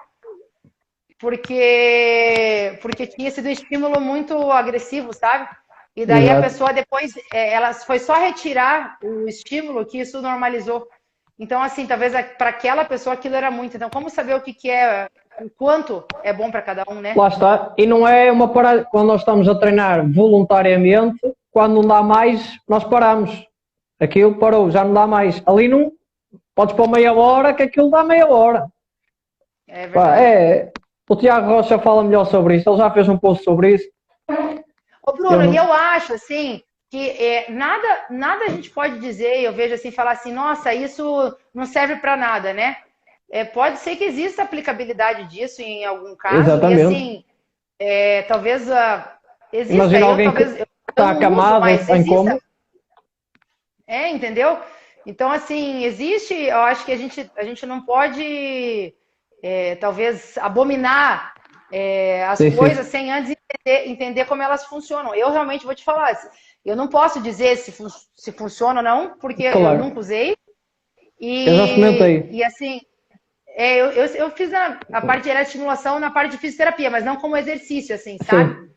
Porque tinha sido um estímulo muito agressivo, sabe? E daí Exato. A pessoa depois, ela foi só retirar o estímulo que isso normalizou. Então, assim, talvez para aquela pessoa aquilo era muito. Então, como saber o que é, o quanto é bom para cada um, né? Lá está. E não é uma parada, quando nós estamos a treinar voluntariamente, quando não dá mais, nós paramos. Aquilo parou, já não dá mais. Ali não, podes pôr meia hora, que aquilo dá meia hora. É verdade. O Tiago Rocha fala melhor sobre isso, ele já fez um post sobre isso. Ô Bruno, e eu acho assim que nada a gente pode dizer, eu vejo assim, falar assim, nossa, isso não serve para nada, né? Pode ser que exista aplicabilidade disso em algum caso. Exatamente. E assim, talvez exista. Imagina alguém que está acamado em coma. Entendeu? Então, assim, existe, eu acho que a gente não pode... talvez abominar as coisas sem antes entender como elas funcionam. Eu realmente vou te falar, eu não posso dizer se funciona ou não, porque claro. Eu nunca usei. Eu já experimentei. E assim, eu fiz a parte de estimulação na parte de fisioterapia, mas não como exercício, assim, sabe? Sim.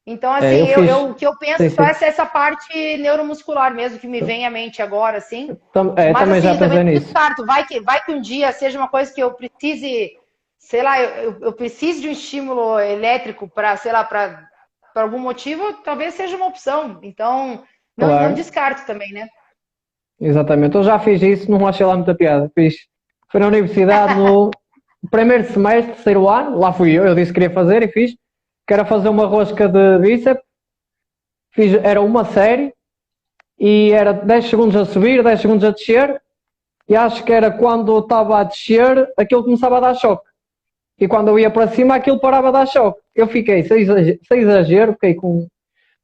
Então, assim, o que eu penso só é essa parte neuromuscular mesmo, que me vem à mente agora, assim. Mas, também assim, já pensei nisso. Vai que um dia seja uma coisa que eu precise, sei lá, eu preciso de um estímulo elétrico para, sei lá, para algum motivo, talvez seja uma opção. Então, não descarto também, né? Exatamente. Eu já fiz isso, não achei lá muita piada. Foi na universidade no primeiro semestre, terceiro ano, lá fui eu disse que queria fazer e fiz. Que era fazer uma rosca de bíceps, era uma série, e era 10 segundos a subir, 10 segundos a descer, e acho que era quando eu estava a descer, aquilo começava a dar choque. E quando eu ia para cima, aquilo parava a dar choque. Eu fiquei, sem exagero, fiquei com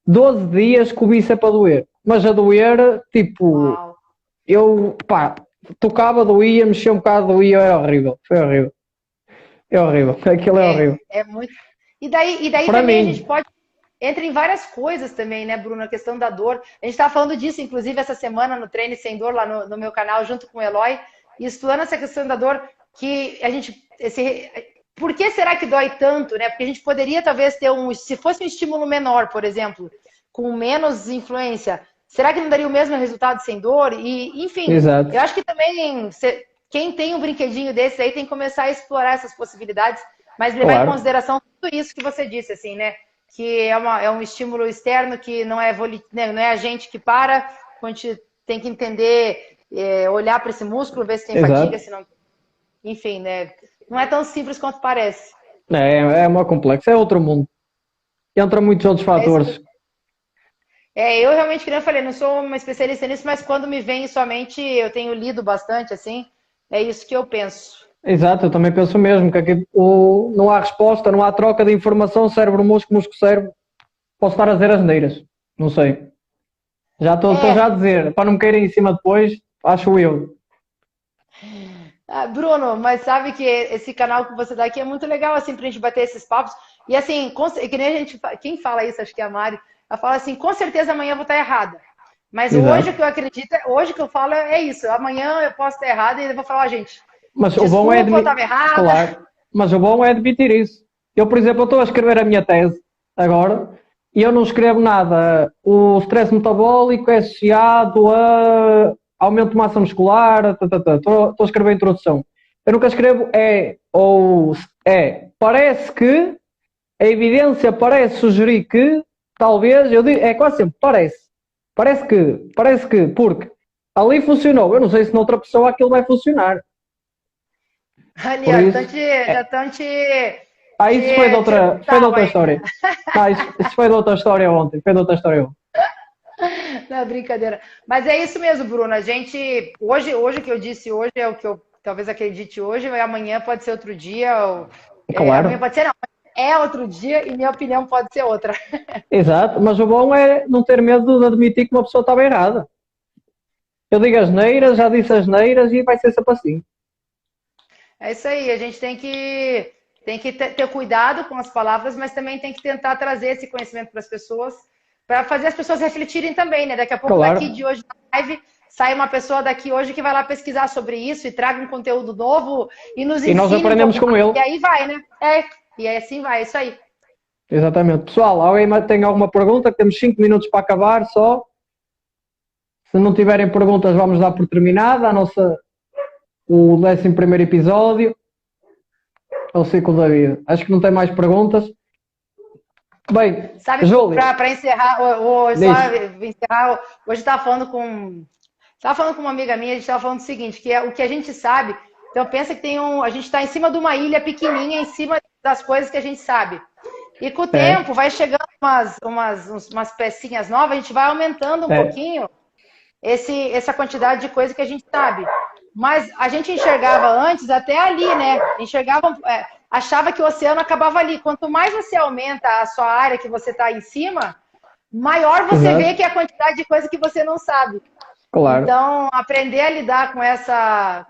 12 dias com o bíceps a doer. Mas a doer, tipo, Uau. eu, pá, tocava, doía, mexia um bocado, doía, era horrível. Foi horrível. É horrível. Aquilo é horrível. É muito. E daí Para também a gente mim, pode. Entra em várias coisas também, né, Bruno? A questão da dor. A gente estava falando disso, inclusive, essa semana no Treine Sem Dor, lá no meu canal, junto com o Eloy, e explorando essa questão da dor, que a gente. Por que será que dói tanto, né? Porque a gente poderia, talvez, ter um. Se fosse um estímulo menor, por exemplo, com menos influência, será que não daria o mesmo resultado sem dor? E, enfim, eu exato. acho que também. Quem tem um brinquedinho desse aí tem que começar a explorar essas possibilidades, mas levar em Claro. consideração tudo isso que você disse, assim, né? Que é um estímulo externo que não é, né, não é a gente que para, a gente tem que entender, olhar para esse músculo, ver se tem fadiga, Exato. se não. Enfim, né? Não é tão simples quanto parece. É uma complexa, é outro mundo. Entra muitos outros É isso fatores. mesmo. Eu realmente, como eu falei, não sou uma especialista nisso, mas quando me vem isso à mente, eu tenho lido bastante, assim, é isso que eu penso. Exato, eu também penso mesmo que aqui não há resposta, não há troca de informação cérebro-músculo, músculo-cérebro. Posso estar a dizer asneiras. Não sei. Já estou já a É, dizer, para não me caírem em cima depois, acho eu. Bruno, mas sabe que esse canal que você dá aqui é muito legal, assim, pra gente bater esses papos. E assim, que nem a gente, quem fala isso, acho que é a Mari, ela fala assim, com certeza amanhã eu vou estar errada. Mas hoje o Exato. que eu acredito, hoje o que eu falo é isso. Amanhã eu posso estar errada e eu vou falar, gente, Mas o bom é desculpa, eu admitir. estava errada. Claro. Mas o bom é admitir isso. Eu, por exemplo, estou a escrever a minha tese agora e eu não escrevo nada. O stress metabólico é associado a aumento de massa muscular. Estou a escrever a introdução. Eu nunca escrevo ou parece que, a evidência parece sugerir que, talvez, eu digo, é quase sempre, parece que, porque ali funcionou. Eu não sei se noutra pessoa aquilo vai funcionar. Ali, Por ó, isso, já estão isso foi te foi de tal outra aí. história. Não, isso foi de outra história ontem. Foi de outra história ontem. Não, é brincadeira. Mas é isso mesmo, Bruno. A gente, hoje o que eu disse hoje é o que eu talvez acredite hoje, e amanhã pode ser outro dia, ou, amanhã Claro, pode ser, não, é outro dia e minha opinião pode ser outra. exato. Mas o bom é não ter medo de admitir que uma pessoa estava errada. Eu digo as Com neiras, já disse certeza. as neiras e vai ser sempre assim. É isso aí, a gente tem que ter cuidado com as palavras, mas também tem que tentar trazer esse conhecimento para as pessoas, para fazer as pessoas refletirem também, né? Daqui a pouco daqui Claro. de hoje na live sai uma pessoa daqui hoje que vai lá pesquisar sobre isso e traga um conteúdo novo e nos E nós ensine um aprendemos pouco com mais. ele. E aí vai, né? E aí assim vai, é isso aí. Exatamente. Pessoal, alguém tem alguma pergunta? Temos 5 minutos para acabar só. Se não tiverem perguntas, vamos dar por terminada o 11º episódio. É o ciclo da vida. Acho que não tem mais perguntas. Bem, Sabe, Júlia, para encerrar, só diz. encerrar, hoje estava falando com uma amiga minha, a gente estava falando o seguinte, que é o que a gente sabe. Então pensa que a gente está em cima de uma ilha pequenininha, em cima das coisas que a gente sabe. E com o É, tempo vai chegando umas pecinhas novas, a gente vai aumentando um é, pouquinho essa quantidade de coisa que a gente sabe. Mas a gente enxergava antes até ali, né? Achava que o oceano acabava ali. Quanto mais você aumenta a sua área que você está em cima, maior você vê exato, que é a quantidade de coisa que você não sabe. claro, Então, aprender a lidar com essa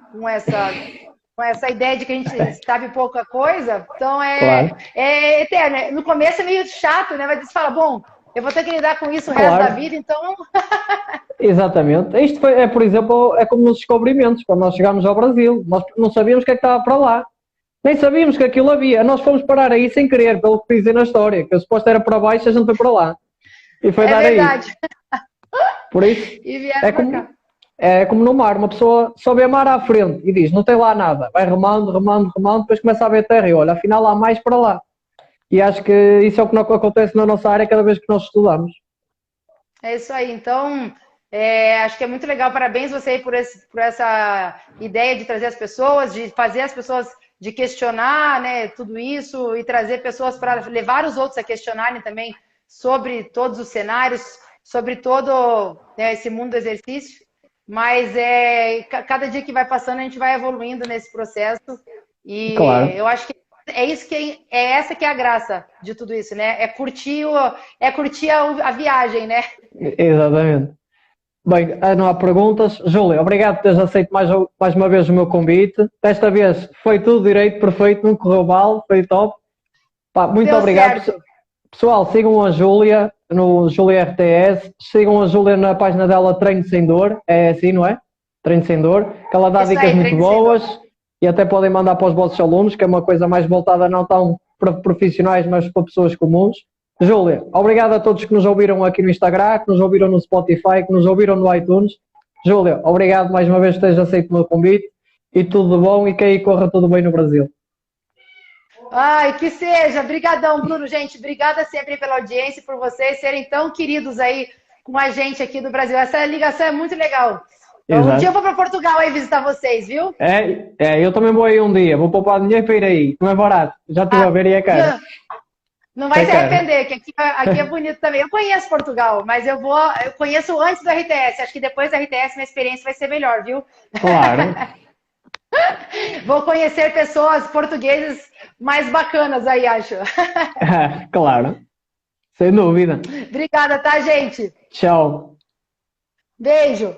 ideia de que a gente sabe pouca coisa, então claro, é eterno. No começo é meio chato, né? Mas você fala, bom, eu vou ter que lidar com isso o resto da claro, vida, então exatamente. Isto foi, por exemplo, é como nos descobrimentos, quando nós chegámos ao Brasil, nós não sabíamos o que é que estava para lá, nem sabíamos que aquilo havia, nós fomos parar aí sem querer, pelo que dizem na história, que a suposta era para baixo, a gente foi para lá, e foi é dar aí. verdade. Por isso, E vieram é para cá. como, é como no mar, uma pessoa só vê mar à frente e diz, não tem lá nada, vai remando, remando, remando, depois começa a ver terra e olha, afinal há mais para lá. E acho que isso é o que acontece na nossa área cada vez que nós estudamos. É isso aí. Então, acho que é muito legal. Parabéns você aí por essa ideia de trazer as pessoas, de fazer as pessoas, de questionar, né, tudo isso e trazer pessoas para levar os outros a questionarem também sobre todos os cenários. sobre todo, né, esse mundo do exercício, mas cada dia que vai passando a gente vai evoluindo nesse processo e Claro, eu acho que é isso essa que é a graça de tudo isso, né? É curtir a viagem, né? exatamente. Bem, não há perguntas. Júlia, obrigado por teres aceito mais uma vez o meu convite. Desta vez foi tudo direito, perfeito, não correu mal, foi top. Pá, muito Deu obrigado. certo. Pessoal, sigam a Júlia no Júlia RTS, sigam a Júlia na página dela Treino Sem Dor, é assim, não é? Treino Sem Dor, que ela dá Isso dicas aí, muito treino sem dor. boas e até podem mandar para os vossos alunos, que é uma coisa mais voltada não tão para profissionais, mas para pessoas comuns. Júlia, obrigado a todos que nos ouviram aqui no Instagram, que nos ouviram no Spotify, que nos ouviram no iTunes. Júlia, obrigado mais uma vez por teres aceito o meu convite e tudo de bom e que aí corra tudo bem no Brasil. Ai, que seja. Brigadão, Bruno. Gente, obrigada sempre pela audiência e por vocês serem tão queridos aí com a gente aqui do Brasil. Essa ligação é muito legal. Um dia eu Exato. vou para Portugal aí visitar vocês, viu? Eu também vou aí um dia, vou poupar dinheiro para ir aí, não é barato, já estive a ver e é caro. Não, não vai É se caro. arrepender, que aqui é bonito também. Eu conheço Portugal, mas eu conheço antes do RTS. Acho que depois do RTS minha experiência vai ser melhor, viu? Claro, Vou conhecer pessoas portuguesas mais bacanas aí, acho. claro, sem dúvida. Obrigada, tá, gente? Tchau. Beijo.